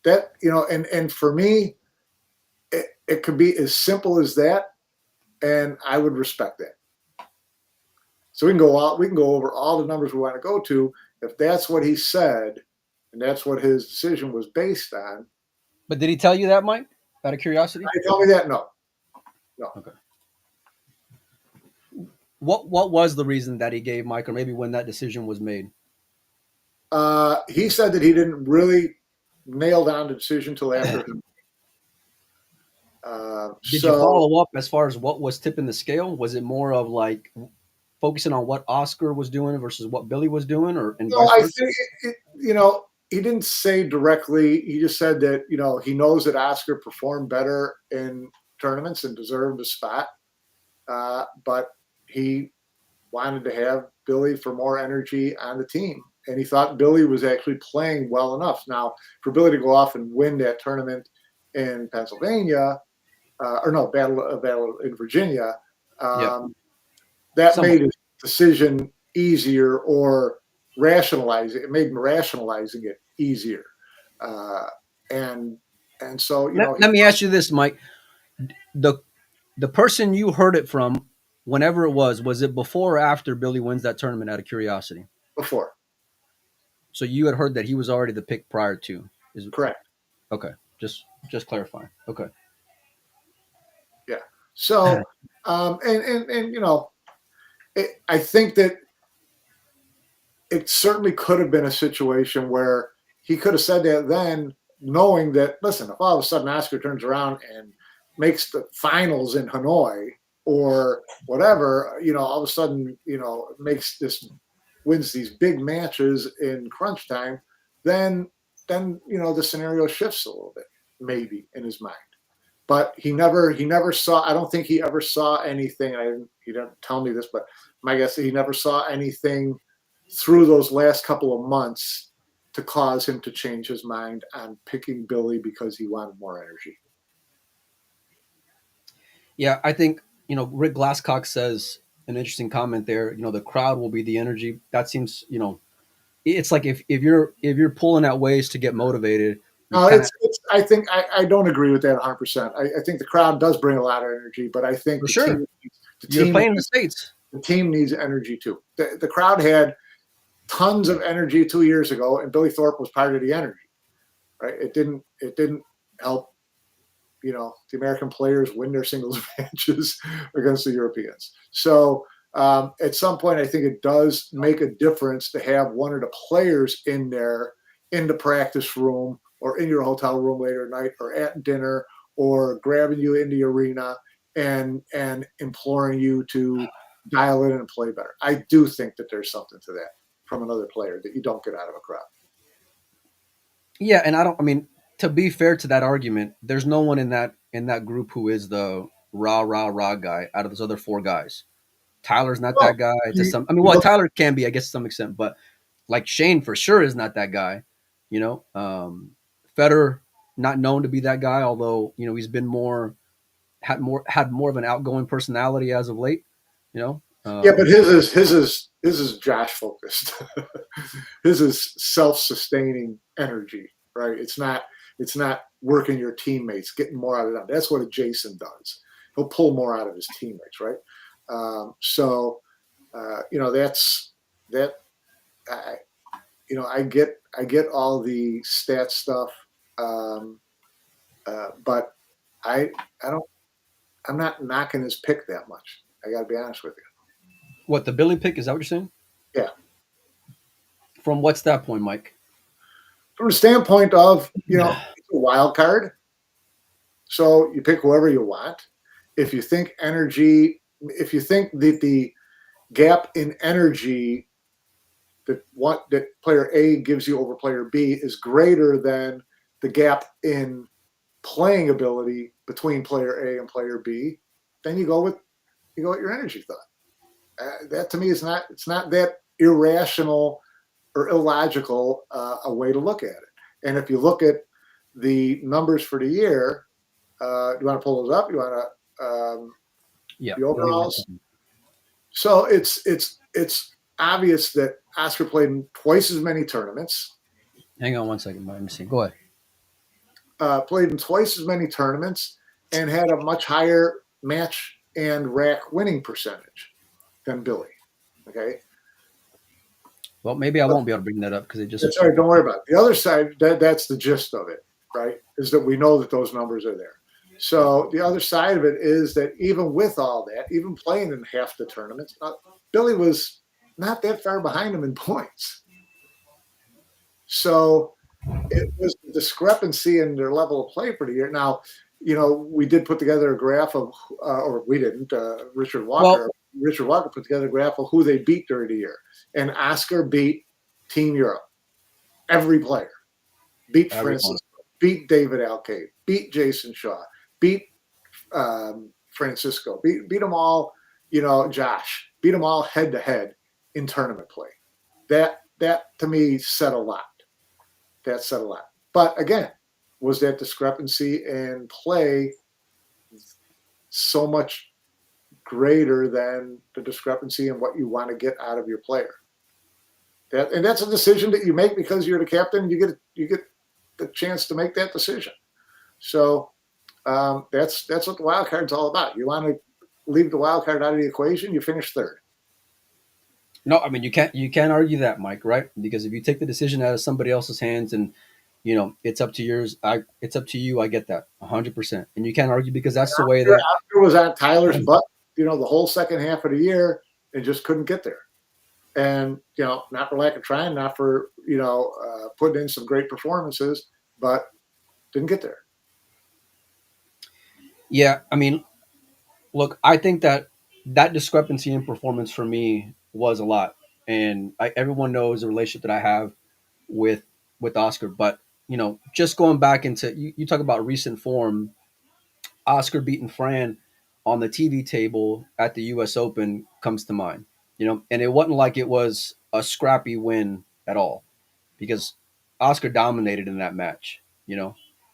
That, and for me, it could be as simple as that, and I would respect that. So we can go over all the numbers we want to go to. If that's what he said, and that's what his decision was based on. But did he tell you that, Mike? Out of curiosity? Did he tell me that? No. Okay. What was the reason that he gave Mike, or maybe when that decision was made? He said that he didn't really nail down the decision till after. Did you follow up as far as what was tipping the scale? Was it more of like focusing on what Oscar was doing versus what Billy was doing, or? No, I think he didn't say directly. He just said that he knows that Oscar performed better in tournaments and deserved a spot, but he wanted to have Billy for more energy on the team. And he thought Billy was actually playing well enough. Now, for Billy to go off and win that tournament in Pennsylvania, battle in Virginia, that made his decision easier, or rationalize it. It made him rationalizing it easier. And so, let me ask you this, Mike. The person you heard it from, whenever it was it before or after Billy wins that tournament, out of curiosity? Before. So you had heard that he was already the pick prior to? Correct. Okay. Just clarifying. Okay. Yeah. So, I think that it certainly could have been a situation where he could have said that then, knowing that, listen, if all of a sudden Oscar turns around and makes the finals in Hanoi or whatever, all of a sudden, wins these big matches in crunch time, then the scenario shifts a little bit, maybe, in his mind. But he never saw, I don't think he ever saw anything. He didn't tell me this, but my guess is he never saw anything through those last couple of months to cause him to change his mind on picking Billy because he wanted more energy. Yeah, I think, Rick Glasscock says an interesting comment there. The crowd will be the energy. That seems, it's like if you're pulling out ways to get motivated. No, I think I don't agree with that 100%. I think the crowd does bring a lot of energy, but I think you're playing in the States. The team needs energy too. The crowd had tons of energy 2 years ago, and Billy Thorpe was part of the energy. Right? It didn't help, the American players win their singles matches against the Europeans. So at some point, I think it does make a difference to have one of the players in there, in the practice room, or in your hotel room later at night, or at dinner, or grabbing you in the arena and imploring you to dial in and play better. I do think that there's something to that from another player that you don't get out of a crowd. Yeah, and I don't. I mean, to be fair to that argument, there's no one in that group who is the rah guy out of those other four guys. Tyler's not Well, that guy to you, some. I mean, you well, look, Tyler can be, I guess, to some extent, but like Shane for sure is not that guy. You know, Federer not known to be that guy, although he's been had more of an outgoing personality as of late. You know, yeah, but his is Josh focused. His is self-sustaining energy, right? It's not working your teammates, getting more out of them. That's what a Jason does. He'll pull more out of his teammates, right? That's that. I, I get all the stat stuff, um, but I don't. I'm not knocking his pick that much. I got to be honest with what the Billy pick is that what you're saying? you. Yeah, From what's that point, Mike? from the standpoint of it's a wild card, so you pick whoever you want. If you think if you think that the gap in energy that player A gives you over player B is greater than the gap in playing ability between player A and player B, then you go with your energy thought. That to me is not it's not that irrational or illogical a way to look at it. And if you look at the numbers for the year, you want to pull those up? You want to Yeah. the overalls? So it's obvious that Oscar played in twice as many tournaments. Hang on one second, Mike. Let me see. Go ahead. Played in twice as many tournaments and had a much higher match and rack winning percentage than Billy. Okay. Well, maybe I won't be able to bring that up because it just. That's all right. Don't worry about it. The other side, that's the gist of it, right? Is that we know that those numbers are there. So the other side of it is that even with all that, even playing in half the tournaments, Billy was not that far behind him in points. So it was a discrepancy in their level of play for the year. Now, we did put together a graph of, or we didn't, Richard Walker. Well, Richard Walker put together a graph of who they beat during the year. And Oscar beat Team Europe. Every player. Beat Francisco, beat David Alcade, beat Jason Shaw, beat Francisco, beat them all, Josh, beat them all head to head in tournament play. That to me said a lot. That said a lot. But again, was that discrepancy in play so much greater than the discrepancy in what you want to get out of your player? And that's a decision that you make because you're the captain. You get the chance to make that decision. So that's what the wild card's all about. You want to leave the wild card out of the equation, you finish third. No, I mean you can't argue that, Mike, right? Because if you take the decision out of somebody else's hands and it's up to yours, it's up to you. I get that 100%, and you can't argue because that's the way that Oscar was on Tyler's butt, the whole second half of the year and just couldn't get there. And not for lack of trying, not for putting in some great performances, but didn't get there. Yeah, I mean, look, I think that discrepancy in performance for me was a lot, and everyone knows the relationship that I have with Oscar. But just going back into you talk about recent form, Oscar beating Fran on the TV table at the U.S. Open comes to mind. And it wasn't like it was a scrappy win at all, because Oscar dominated in that match.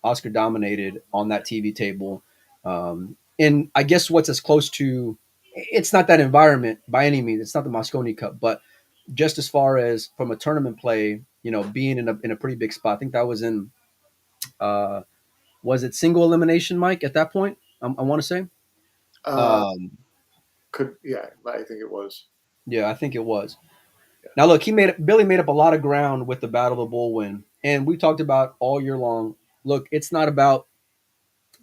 Oscar dominated on that TV table. And I guess what's as close to, it's not that environment by any means. It's not the Moscone Cup, but just as far as from a tournament play, being in a pretty big spot. I think that was in, was it single elimination, Mike? At that point, I want to say. I think it was. Yeah, I think it was. Now look, Billy made up a lot of ground with the Battle of the Bull win, and we talked about all year long. Look, it's not about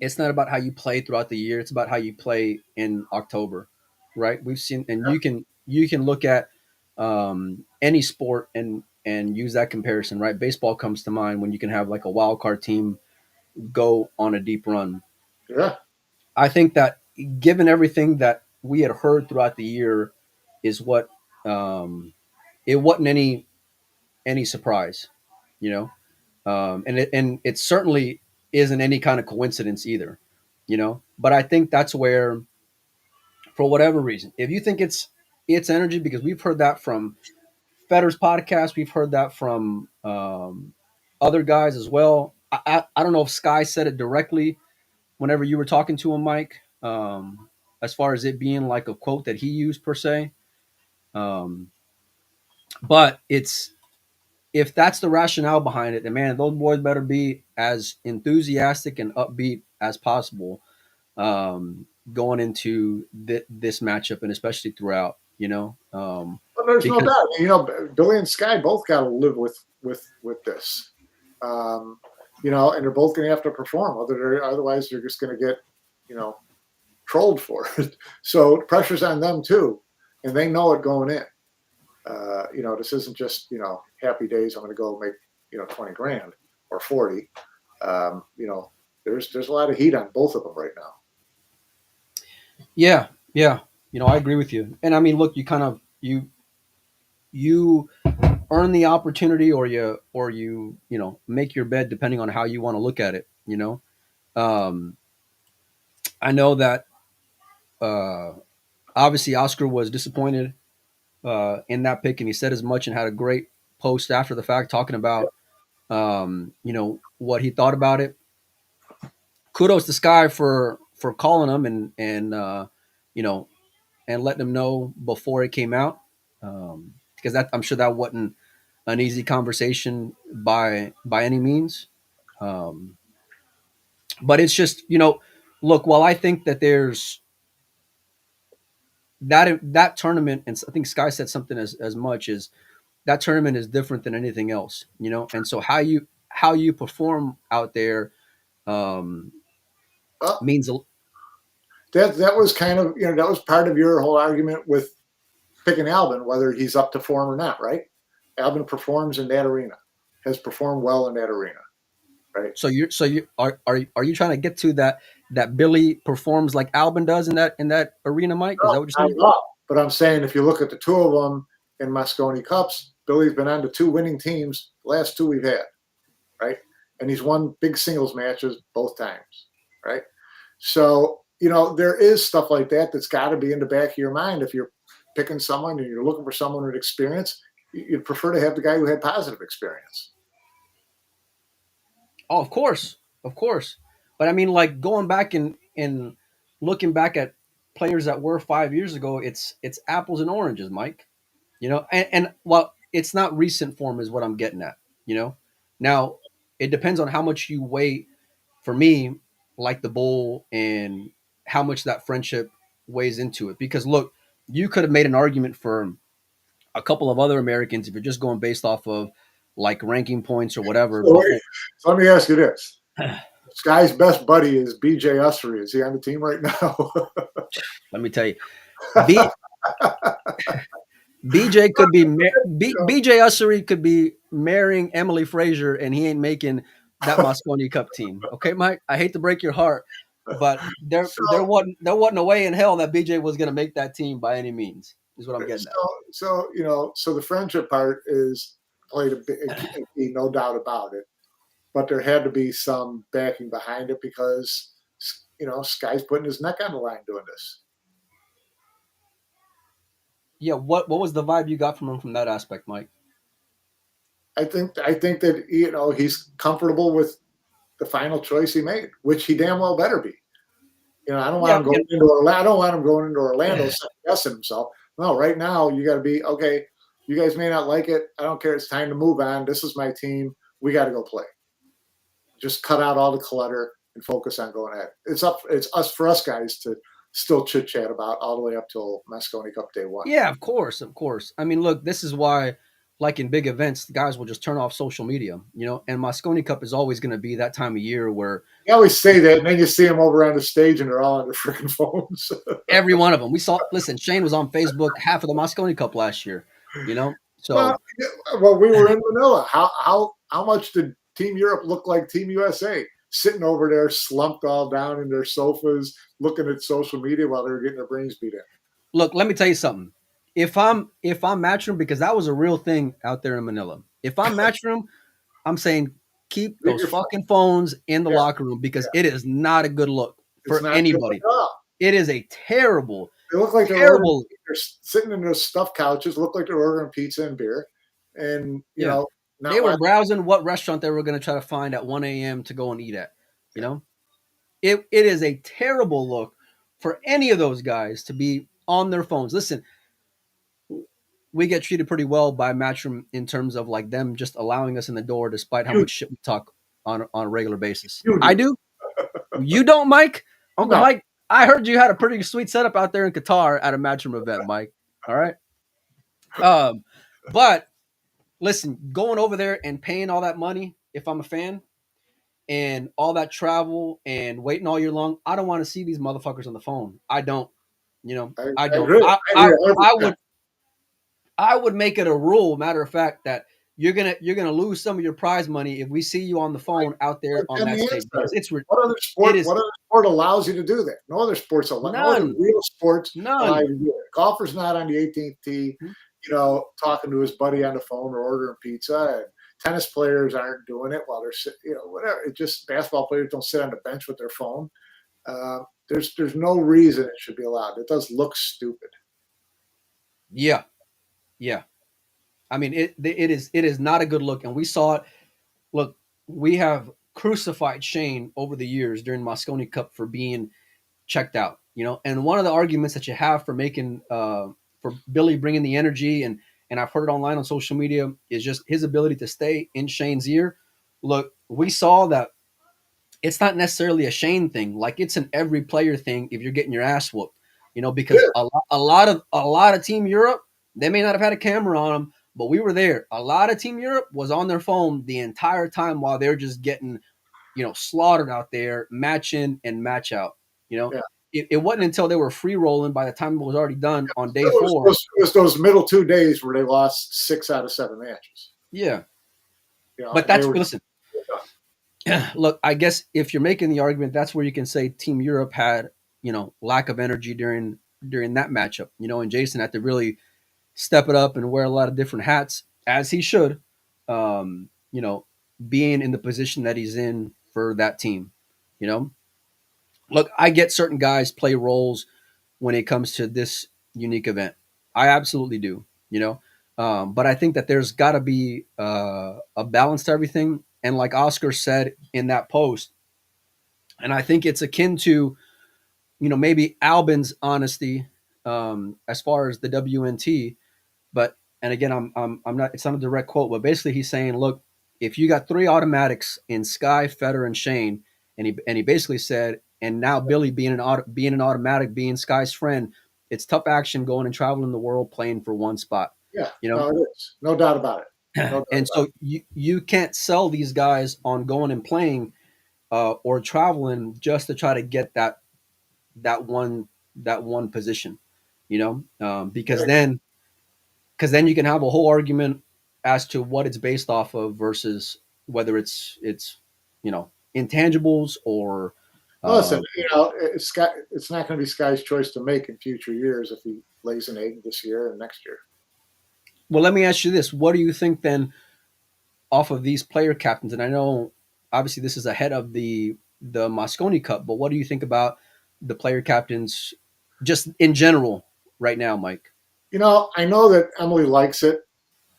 how you play throughout the year. It's about how you play in October, right? We've seen, and you can look at any sport and use that comparison, right? Baseball comes to mind when you can have like a wild card team go on a deep run. Yeah. I think that given everything that we had heard throughout the year, is what it wasn't any surprise, you know. And it certainly isn't any kind of coincidence either, you know. But I think that's where, for whatever reason, if you think it's energy, because we've heard that from Fetter's podcast, we've heard that from other guys as well. I don't know if Sky said it directly whenever you were talking to him, Mike, as far as it being like a quote that he used per se. Um, but it's if that's the rationale behind it, then man, those boys better be as enthusiastic and upbeat as possible going into this matchup, and especially throughout. You know, But there's no because doubt. You know, Billy and Sky both got to live with this. You know, and they're both going to have to perform. Otherwise, they're just going to get, you know, trolled for it. So pressure's on them too, and they know it going in. You know, this isn't just, you know, happy days. I'm going to go make, you know, 20 grand or 40. You know, there's a lot of heat on both of them right now. yeah, yeah, you know, I agree with you. And I mean, look, you earn the opportunity, or you know, make your bed depending on how you want to look at it. You know, um, I know that uh, obviously Oscar was disappointed in that pick, and he said as much and had a great post after the fact talking about you know, what he thought about it. Kudos to Sky for calling him and you know, and letting him know before it came out, because that I'm sure that wasn't an easy conversation by any means. Um, but it's just, you know, look, while I think that there's that tournament, and I think Sky said something as much as that tournament is different than anything else, you know, and so how you perform out there um, Uh, means a, that was kind of, you know, that was part of your whole argument with picking Albin, whether he's up to form or not, right? Albin performs in that arena, has performed well in that arena, right? so you are you trying to get to that Billy performs like Albin does in that arena, Mike? Is No, that what you're not saying? at all. But I'm saying if you look at the two of them in Moscone Cups, Billy's been on to two winning teams, the last two we've had, right? And he's won big singles matches both times, right? So, you know, there is stuff like that that's got to be in the back of your mind. If you're picking someone and you're looking for someone with experience, you'd prefer to have the guy who had positive experience. Oh, of course. But I mean, like going back and looking back at players that were 5 years ago, it's apples and oranges, Mike. You know, and well, it's not recent form is what I'm getting at. You know, now it depends on how much you weigh. For me, like the bull and how much that friendship weighs into it. Because look, you could have made an argument for a couple of other Americans if you're just going based off of like ranking points or whatever. So, Before, so let me ask you this. Sky's best buddy is BJ Ussery. Is he on the team right now? let me tell you, B, BJ could be BJ Ussery could be marrying Emily Frazier, and he ain't making that Moscone Cup team. Okay, Mike. I hate to break your heart, but there wasn't a way in hell that BJ was going to make that team by any means. Is what I'm getting at. So you know, so the friendship part is played a key, no doubt about it. But there had to be some backing behind it because, you know, Sky's putting his neck on the line doing this. Yeah. What was the vibe you got from him from that aspect, Mike? I think that, you know, he's comfortable with the final choice he made, which he damn well better be. You know, I don't want him going into Orlando. I don't want him going into Orlando second guessing himself. No, right now you got to be okay. You guys may not like it. I don't care. It's time to move on. This is my team. We got to go play. Just cut out all the clutter and focus on going ahead. It's us for us guys to still chit chat about all the way up till Moscone Cup day one. Yeah, of course. I mean, look, this is why, like in big events, the guys will just turn off social media, you know. And Moscone Cup is always going to be that time of year where you always say that, and then you see them over on the stage, and they're all on their freaking phones. every one of them. We saw. Listen, Shane was on Facebook half of the Moscone Cup last year, you know. So, well, we were in Manila. How much did Team Europe look like Team USA? Sitting over there, slumped all down in their sofas, looking at social media while they were getting their brains beat in. look, let me tell you something. If I'm Matchroom, because that was a real thing out there in Manila. If I'm Matchroom, I'm saying keep those fucking phones in the locker room because it is not a good look for anybody. It is a terrible. They look like terrible. They're sitting in those stuffed couches. Look like they're ordering pizza and beer, and you know they were browsing what restaurant they were going to try to find at 1 a.m. to go and eat at. You know, it is a terrible look for any of those guys to be on their phones. Listen, we get treated pretty well by Matchroom in terms of like them just allowing us in the door, despite how much shit we talk on a regular basis. I do. You don't, Mike? Uncle Mike, I heard you had a pretty sweet setup out there in Qatar at a Matchroom event, Mike. All right. But listen, going over there and paying all that money, if I'm a fan, and all that travel and waiting all year long, I don't want to see these motherfuckers on the phone. I don't. You know, I don't. I would make it a rule, matter of fact, that you're gonna lose some of your prize money if we see you on the phone out there on that stage. It's what other sport allows you to do that? No other sports allow. No other real sports allow you to do it. Golfer's not on the 18th tee, talking to his buddy on the phone or ordering pizza. And tennis players aren't doing it while they're whatever. It's just basketball players don't sit on the bench with their phone. There's no reason it should be allowed. It does look stupid. Yeah. I mean, it is not a good look, and we saw it. Look, we have crucified Shane over the years during Moscone Cup for being checked out, and one of the arguments that you have for making for Billy bringing the energy, and I've heard it online on social media, is just his ability to stay in Shane's ear. Look, we saw that it's not necessarily a Shane thing, like it's an every player thing if you're getting your ass whooped, because a lot of Team Europe, they may not have had a camera on them, but we were there. A lot of Team Europe was on their phone the entire time while they're just getting, slaughtered out there, match in and match out. It wasn't until they were free rolling by the time it was already done on day 4. It was those middle 2 days where they lost 6 out of 7 matches. Yeah. But listen, look, I guess if you're making the argument, that's where you can say Team Europe had, lack of energy during that matchup, and Jason had to really step it up and wear a lot of different hats, as he should, being in the position that he's in for that team. Look, I get certain guys play roles when it comes to this unique event. I absolutely do, but I think that there's got to be a balance to everything. And like Oscar said in that post, and I think it's akin to, maybe Albin's honesty as far as the WNT. But, and again, I'm not, it's not a direct quote, but basically he's saying, look, if you got 3 automatics in Sky, Federer, and Shane, and he basically said, and now Billy being an automatic, being Sky's friend, it's tough action going and traveling the world playing for one spot. Yeah, no, it is. No doubt about it. And so you can't sell these guys on going and playing or traveling just to try to get that one position, because then you can have a whole argument as to what it's based off of versus whether it's intangibles or. Listen, it's not going to be Sky's choice to make in future years if he lays an egg this year and next year. Well, let me ask you this: what do you think then, off of these player captains? And I know, obviously, this is ahead of the Moscone Cup, but what do you think about the player captains, just in general, right now, Mike? I know that Emily likes it.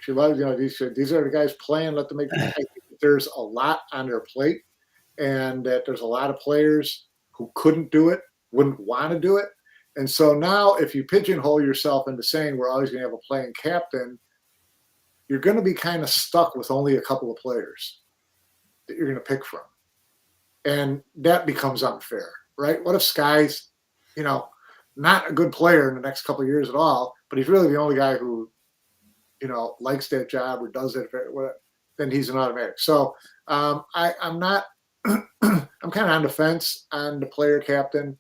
She loves, these are the guys playing. Let them make. I think there's a lot on their plate, and that there's a lot of players who couldn't do it, wouldn't want to do it. And so now if you pigeonhole yourself into saying we're always going to have a playing captain, you're going to be kind of stuck with only a couple of players that you're going to pick from. And that becomes unfair, right? What if Sky's, not a good player in the next couple of years at all, but he's really the only guy who, likes that job or does it, then he's an automatic. So I'm not, I'm kind of on the fence on the player captain.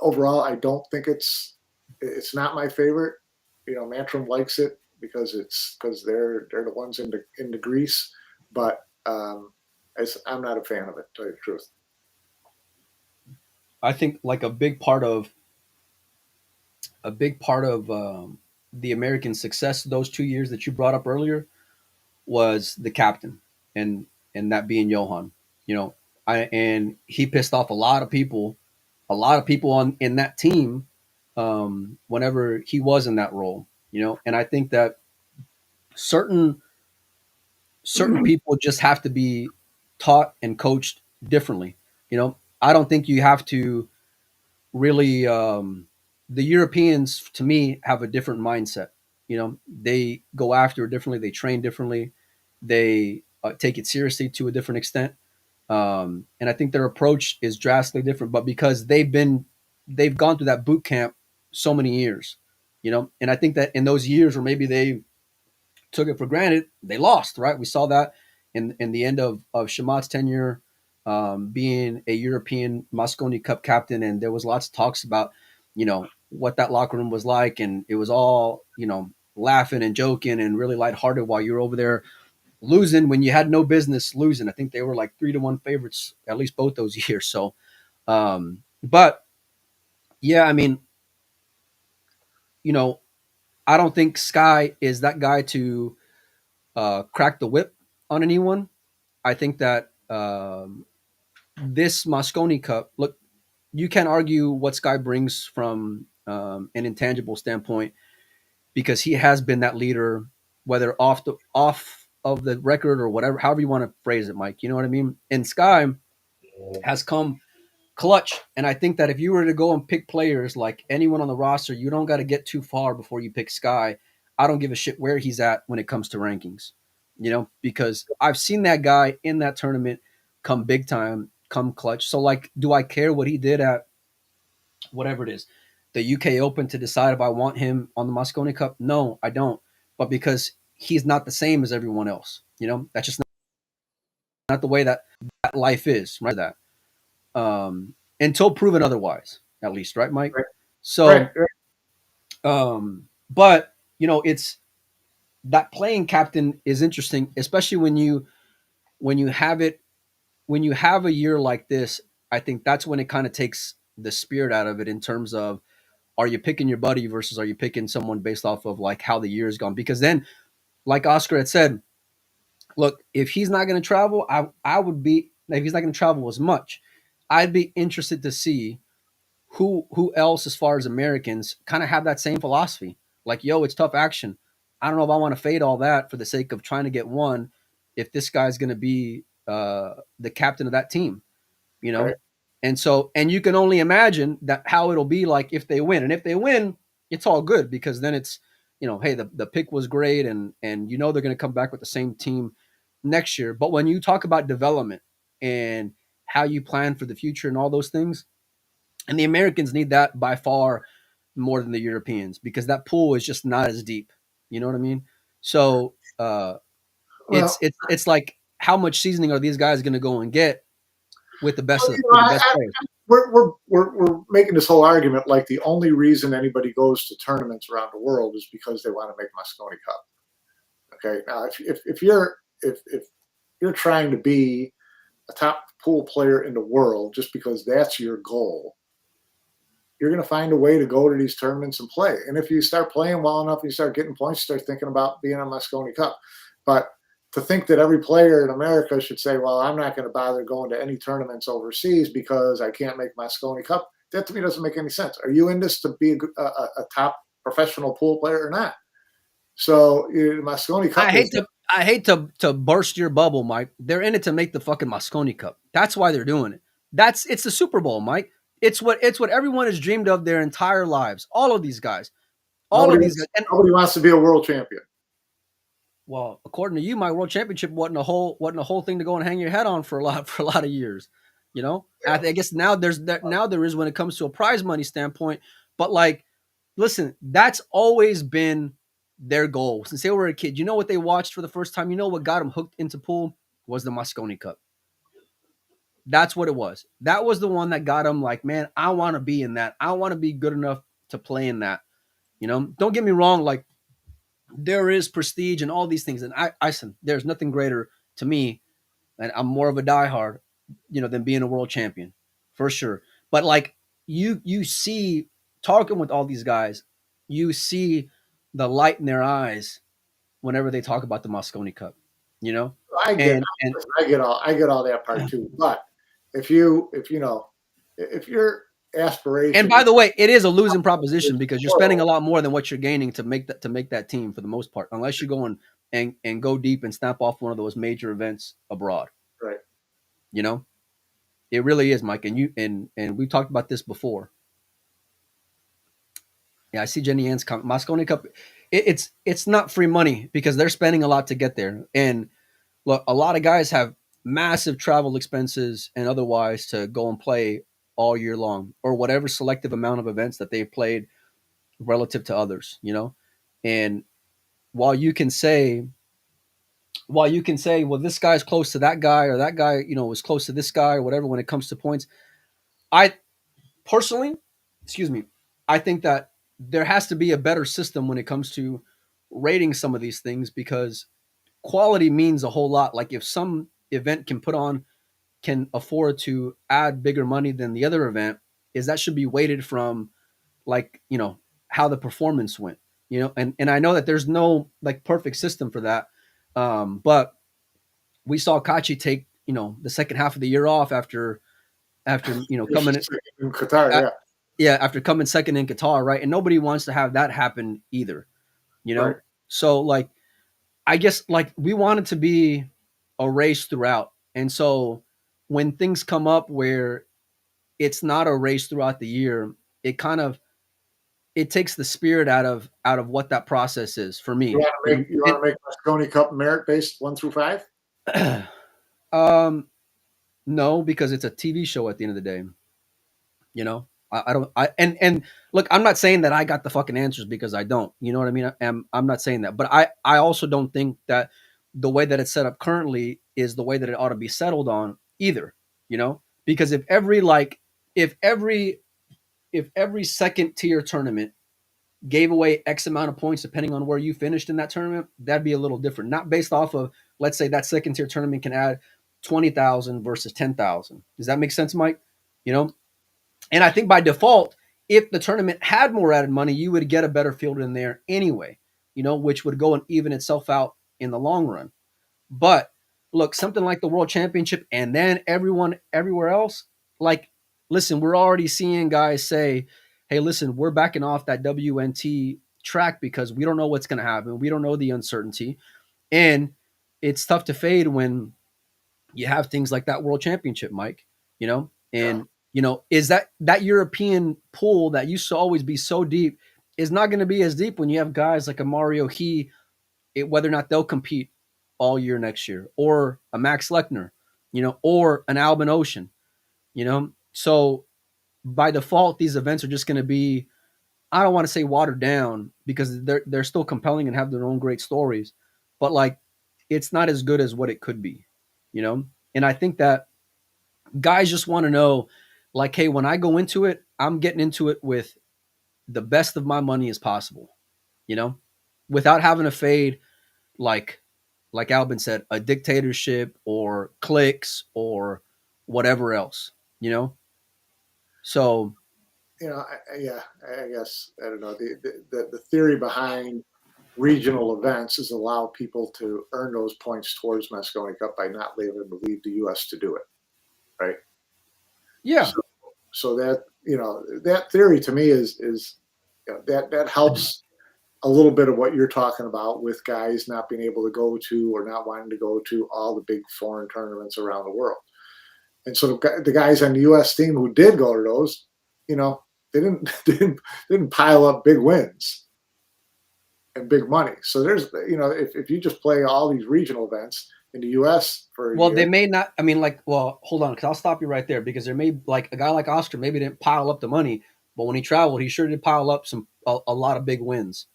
Overall, I don't think it's not my favorite. Matchroom likes it because they're the ones into Greece, but I'm not a fan of it, to tell you the truth. I think like a big part of the American success those 2 years that you brought up earlier was the captain. and that being Johan. You know, and he pissed off a lot of people, on in that team, whenever he was in that role. You know, and I think that certain people just have to be taught and coached differently. You know, I don't think you have to really. The Europeans, to me, have a different mindset. You know, they go after it differently. They train differently. They take it seriously to a different extent. And I think their approach is drastically different. But because they've gone through that boot camp so many years, you know, and I think that in those years where maybe they took it for granted, they lost. Right? We saw that in the end of Shamat's tenure, being a European Moscone Cup captain, and there was lots of talks about, you know, what that locker room was like, and it was all, you know, laughing and joking and really lighthearted while you're over there losing when you had no business losing. I think they were like 3-1 favorites at least both those years. So, but yeah, I mean, you know, I don't think Sky is that guy to crack the whip on anyone. I think that this Moscone Cup, look, you can't argue what Sky brings from an intangible standpoint, because he has been that leader, whether off of the record or whatever, however you want to phrase it, Mike. You know what I mean? And Sky has come clutch. And I think that if you were to go and pick players like anyone on the roster, you don't got to get too far before you pick Sky. I don't give a shit where he's at when it comes to rankings, you know, because I've seen that guy in that tournament come big time, come clutch. So, like, do I care what he did at whatever it is, the UK Open, to decide if I want him on the Moscone Cup? No, I don't. But because he's not the same as everyone else, you know, that's just not the way that life is, right? That until proven otherwise, at least, right, Mike? Right. So, but you know, it's that playing captain is interesting, especially when you have it when you have a year like this. I think that's when it kind of takes the spirit out of it, in terms of, are you picking your buddy versus are you picking someone based off of like how the year has gone? Because then, like Oscar had said, look, if he's not going to travel, I would be, if he's not going to travel as much, I'd be interested to see who else, as far as Americans, kind of have that same philosophy. Like, yo, it's tough action. I don't know if I want to fade all that for the sake of trying to get one, if this guy's going to be the captain of that team, you know? Right. And so, and you can only imagine that how it'll be like if they win. And if they win, it's all good, because then it's, you know, hey, the pick was great, and you know they're going to come back with the same team next year. But when you talk about development and how you plan for the future and all those things, and the Americans need that by far more than the Europeans, because that pool is just not as deep. You know what I mean? So Well, it's like, how much seasoning are these guys going to go and get with the best you know, with the best players? we're making this whole argument like the only reason anybody goes to tournaments around the world is because they want to make Moscone Cup. Okay, now if you're trying to be a top pool player in the world just because that's your goal, you're going to find a way to go to these tournaments and play. And if you start playing well enough, you start getting points, you start thinking about being on Moscone Cup. But to think that every player in America should say, well, I'm not going to bother going to any tournaments overseas because I can't make Moscone Cup, that to me doesn't make any sense. Are you in this to be a top professional pool player or not? So Moscone Cup. I hate to burst your bubble, Mike. They're in it to make the fucking Moscone Cup. That's why they're doing it. It's the Super Bowl, Mike. It's what everyone has dreamed of their entire lives. All of these guys. Nobody wants to be a world champion. Well, according to you, my world championship wasn't a whole thing to go and hang your head on for a lot of years. You know, yeah. I guess now there is when it comes to a prize money standpoint. But like, listen, that's always been their goal since they were a kid. You know what they watched for the first time? You know what got them hooked into pool was the Moscone Cup. That's what it was. That was the one that got them like, man, I want to be in that. I want to be good enough to play in that. You know, don't get me wrong. Like, there is prestige and all these things. And I said, there's nothing greater to me, and I'm more of a diehard, you know, than being a world champion for sure. But like, you see, talking with all these guys, you see the light in their eyes whenever they talk about the Moscone Cup. you know? I get, And I get all that part too. But if you know, if your And aspiration by is the way, it is a losing proposition because you're spending world, a lot more than what you're gaining to make that team for the most part, unless you go and go deep and snap off one of those major events abroad. right? You know, it really is, Mike. And we've talked about this before. Yeah, I see Jenny Ann's comment. Moscone Cup. It's not free money because they're spending a lot to get there. And look, a lot of guys have massive travel expenses and otherwise to go and play all year long or whatever selective amount of events that they've played relative to others, you know? And while you can say, well, this guy's close to that guy or that guy, was close to this guy or whatever when it comes to points, I personally, excuse me, I think that there has to be a better system when it comes to rating some of these things because quality means a whole lot. Like if some event can afford to add bigger money than the other event, is that should be weighted from like how the performance went, and I know that there's no like perfect system for that, but we saw Kachi take the second half of the year off after coming In Qatar, at, yeah, yeah, after coming second in Qatar, right? And nobody wants to have that happen either, right. so like I guess like we want it to be a race throughout, and so when things come up where it's not a race throughout the year, it kind of it takes the spirit out of what that process is for me. You want to make Moscone Cup merit based 1 through 5? Um, no, because it's a TV show at the end of the day. I don't. And look, I'm not saying that I got the fucking answers because I don't. You know what I mean? I'm not saying that, but I also don't think that the way that it's set up currently is the way that it ought to be settled on either. Because if every second tier tournament gave away X amount of points depending on where you finished in that tournament, that'd be a little different. Not based off of, let's say that second tier tournament can add 20,000 versus 10,000. Does that make sense, Mike? You know, and I think by default, if the tournament had more added money, you would get a better field in there anyway, which would go and even itself out in the long run. But look, something like the World Championship and then everyone everywhere else, like, listen, we're already seeing guys say, hey, listen, we're backing off that WNT track because we don't know what's going to happen. We don't know the uncertainty. And it's tough to fade when you have things like that World Championship, Mike, Yeah. and, is that European pool that used to always be so deep is not going to be as deep when you have guys like a Mario He, whether or not they'll compete all year next year, or a Max Lechner, or an Albin Ouschan, So by default, these events are just going to be, I don't want to say watered down because they're still compelling and have their own great stories, but like it's not as good as what it could be, And I think that guys just want to know, like, hey, when I go into it, I'm getting into it with the best of my money as possible, without having to fade like Albin said, a dictatorship or cliques or whatever else, So Yeah, I guess I don't know. The theory behind regional events is allow people to earn those points towards Moscone Cup by not leaving to leave the U.S. to do it, right? yeah, So, so that that theory to me is that helps a little bit of what you're talking about with guys not being able to go to or not wanting to go to all the big foreign tournaments around the world. And so the guys on the U.S. team who did go to those, they didn't didn't pile up big wins and big money. So there's if you just play all these regional events in the U.S. for a well, year, they may not. I mean, like, well, hold on, because I'll stop you right there because there may like a guy like Oscar maybe didn't pile up the money, but when he traveled, he sure did pile up a lot of big wins,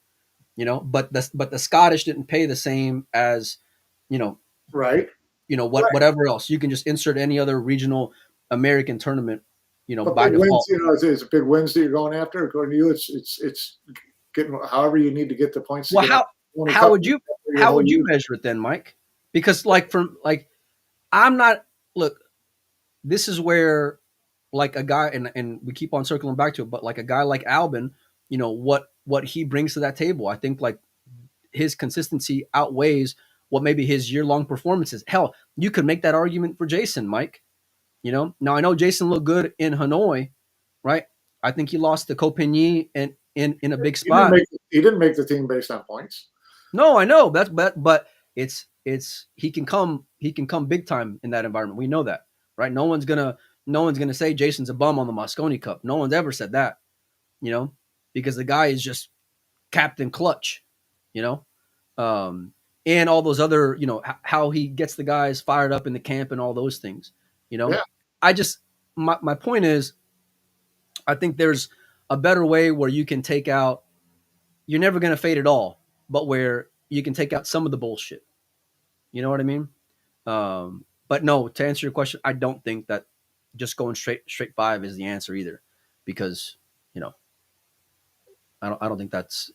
But the Scottish didn't pay the same as, you know, right? Right. whatever else. You can just insert any other regional American tournament, But by big wins, default. it's big wins that you're going after. According to you, it's getting however you need to get the points to Well, get on the how cup would you your whole year. measure it then, Mike? Because like I'm not look. This is where like a guy and we keep on circling back to it, but like a guy like Albin, what he brings to that table. I think like his consistency outweighs what maybe his year-long performance is. Hell, you could make that argument for Jason, Mike. Now I know Jason looked good in Hanoi, right? I think he lost to Copigny and in a big spot. He didn't make the team based on points. No, I know that's but it's he can come big time in that environment. We know that, right? No one's gonna say Jason's a bum on the Moscone Cup. No one's ever said that, because the guy is just Captain Clutch, and all those other, how he gets the guys fired up in the camp and all those things, Yeah. I just, my point is, I think there's a better way where you can take out, you're never going to fade it all, but where you can take out some of the bullshit. You know what I mean? But no, to answer your question, I don't think that just going straight 5 is the answer either, because, I don't think that's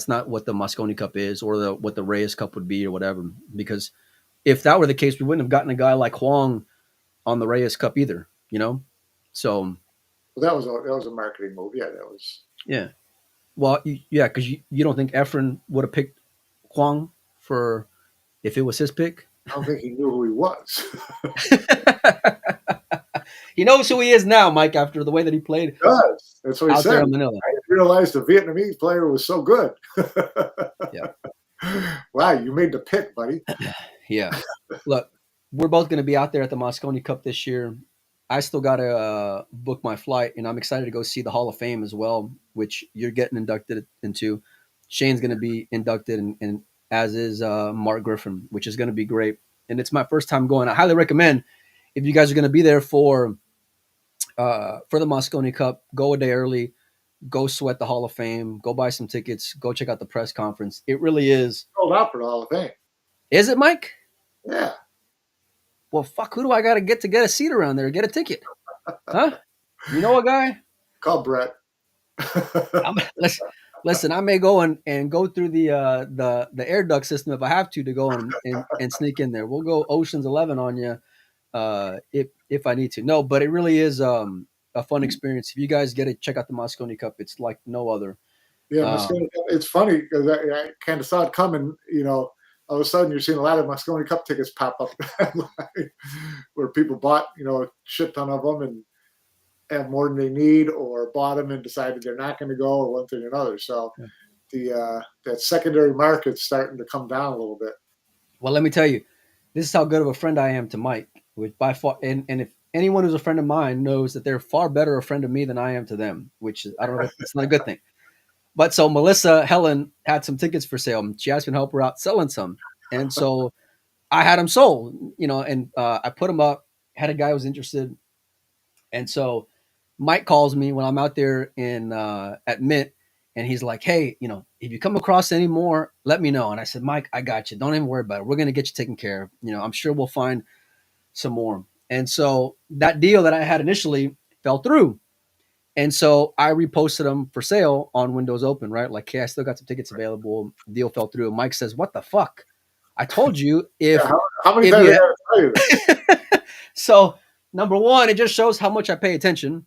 not what the Moscone Cup is, or what the Reyes Cup would be, or whatever. Because if that were the case, we wouldn't have gotten a guy like Huang on the Reyes Cup either. So that was a marketing move. Yeah, that was. Yeah, well, yeah, because you don't think Efren would have picked Huang for if it was his pick? I don't think he knew who he was. He knows who he is now, Mike, after the way that he played. He does. That's what he said. I didn't realize the Vietnamese player was so good. Yeah. Wow, you made the pick, buddy. Yeah. Look, we're both going to be out there at the Moscone Cup this year. I still got to book my flight, and I'm excited to go see the Hall of Fame as well, which you're getting inducted into. Shane's going to be inducted, and as is Mark Griffin, which is going to be great. And it's my first time going. I highly recommend, if you guys are going to be there for the Moscone Cup, go a day early, go sweat the Hall of Fame, go buy some tickets, go check out the press conference. It really is sold out for the Hall of Fame. Is it, Mike? Yeah. Well, fuck, who do I got to get a seat around there, get a ticket? Huh? You know a guy? Call Brett. Listen, I may go and go through the air duct system if I have to go and sneak in there. We'll go Ocean's 11 on you if I need to. No, but it really is a fun experience. If you guys get to check out the Moscone Cup, it's like no other. Yeah, it's funny because I kind of saw it coming, all of a sudden you're seeing a lot of Moscone Cup tickets pop up where people bought, a shit ton of them and have more than they need, or bought them and decided they're not going to go, or one thing or another. So that secondary market's starting to come down a little bit. Well, let me tell you, this is how good of a friend I am to Mike, which by far, and if anyone who's a friend of mine knows that they're far better a friend of me than I am to them, which is, I don't know, it's not a good thing. But so Melissa Helen had some tickets for sale. She asked me to help her out selling some. And so I had them sold, and I put them up, had a guy who was interested. And so Mike calls me when I'm out there at Mint, and he's like, hey, if you come across any more, let me know. And I said, Mike, I got you. Don't even worry about it. We're going to get you taken care of. I'm sure we'll find some more. And so that deal that I had initially fell through. And so I reposted them for sale on Windows Open, right? Like, hey, I still got some tickets available. Deal fell through. And Mike says, what the fuck? I told you if. Yeah, how many times did I tell you this? So, number one, it just shows how much I pay attention.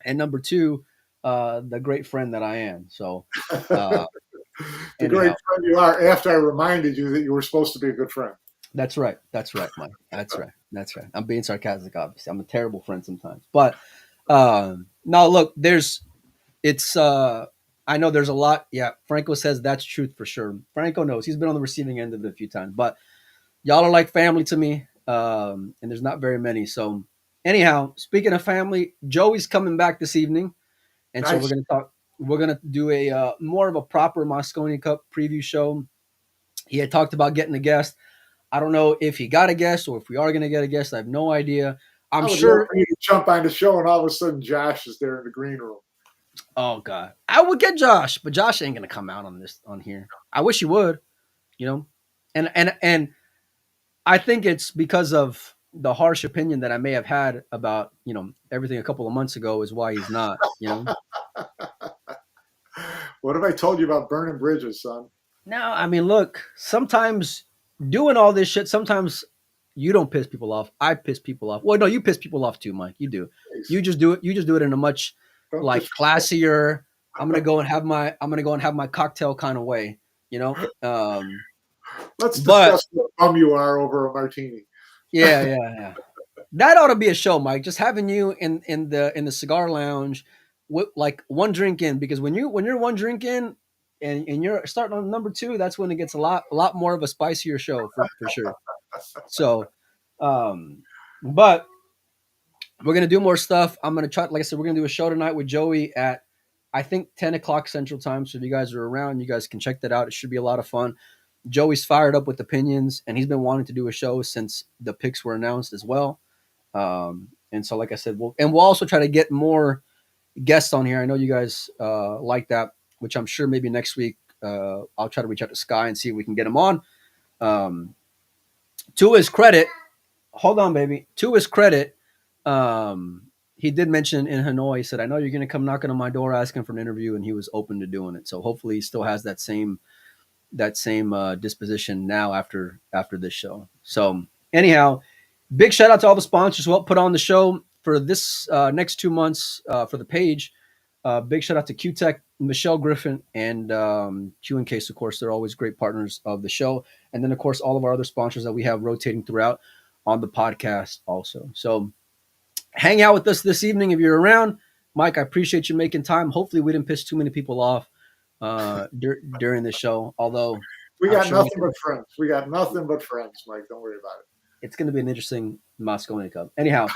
And number two, the great friend that I am. So, the great friend you are after I reminded you that you were supposed to be a good friend. That's right, Mike. That's right. I'm being sarcastic, obviously. I'm a terrible friend sometimes. But no, look, I know there's a lot. Yeah, Franco says that's truth for sure. Franco knows. He's been on the receiving end of it a few times. But y'all are like family to me, and there's not very many. So anyhow, speaking of family, Joey's coming back this evening. And nice. So we're going to do a more of a proper Moscone Cup preview show. He had talked about getting a guest. I don't know if he got a guest or if we are going to get a guest. I have no idea. I'm sure you jump on the show and all of a sudden Josh is there in the green room. Oh God, I would get Josh, but Josh ain't going to come out on here. I wish he would, and I think it's because of the harsh opinion that I may have had about, everything a couple of months ago is why he's not, What have I told you about burning bridges, son? No, I mean, look, sometimes doing all this shit, sometimes you don't piss people off. I piss people off. Well, no, you piss people off too, Mike. You do. You just do it in a much classier. I'm gonna go and have my cocktail kind of way, Let's But discuss what bum you are over a martini. yeah. That ought to be a show, Mike. Just having you in the cigar lounge with like one drink in, because when you're one drink in and you're starting on number two, that's when it gets a lot more of a spicier show for sure. So, but we're gonna do more stuff. I'm gonna try, like I said, we're gonna do a show tonight with Joey at I think 10 o'clock Central Time. So if you guys are around, you guys can check that out. It should be a lot of fun. Joey's fired up with opinions, and he's been wanting to do a show since the picks were announced as well. And so, like I said, we'll also try to get more guests on here. I know you guys like that, which I'm sure maybe next week I'll try to reach out to Sky and see if we can get him on. To his credit, hold on, baby. To his credit, he did mention in Hanoi, he said, I know you're going to come knocking on my door asking for an interview, and he was open to doing it. So hopefully he still has that same disposition now after this show. So anyhow, big shout out to all the sponsors who helped put on the show for this next 2 months for the page. Big shout out to Q-Tech, Michelle Griffin, and Q and Case. Of course, they're always great partners of the show. And then, of course, all of our other sponsors that we have rotating throughout on the podcast also. So hang out with us this evening if you're around. Mike, I appreciate you making time. Hopefully we didn't piss too many people off during the show. Although we got nothing but friends. We got nothing but friends, Mike. Don't worry about it. It's going to be an interesting Moscone Cup. Anyhow,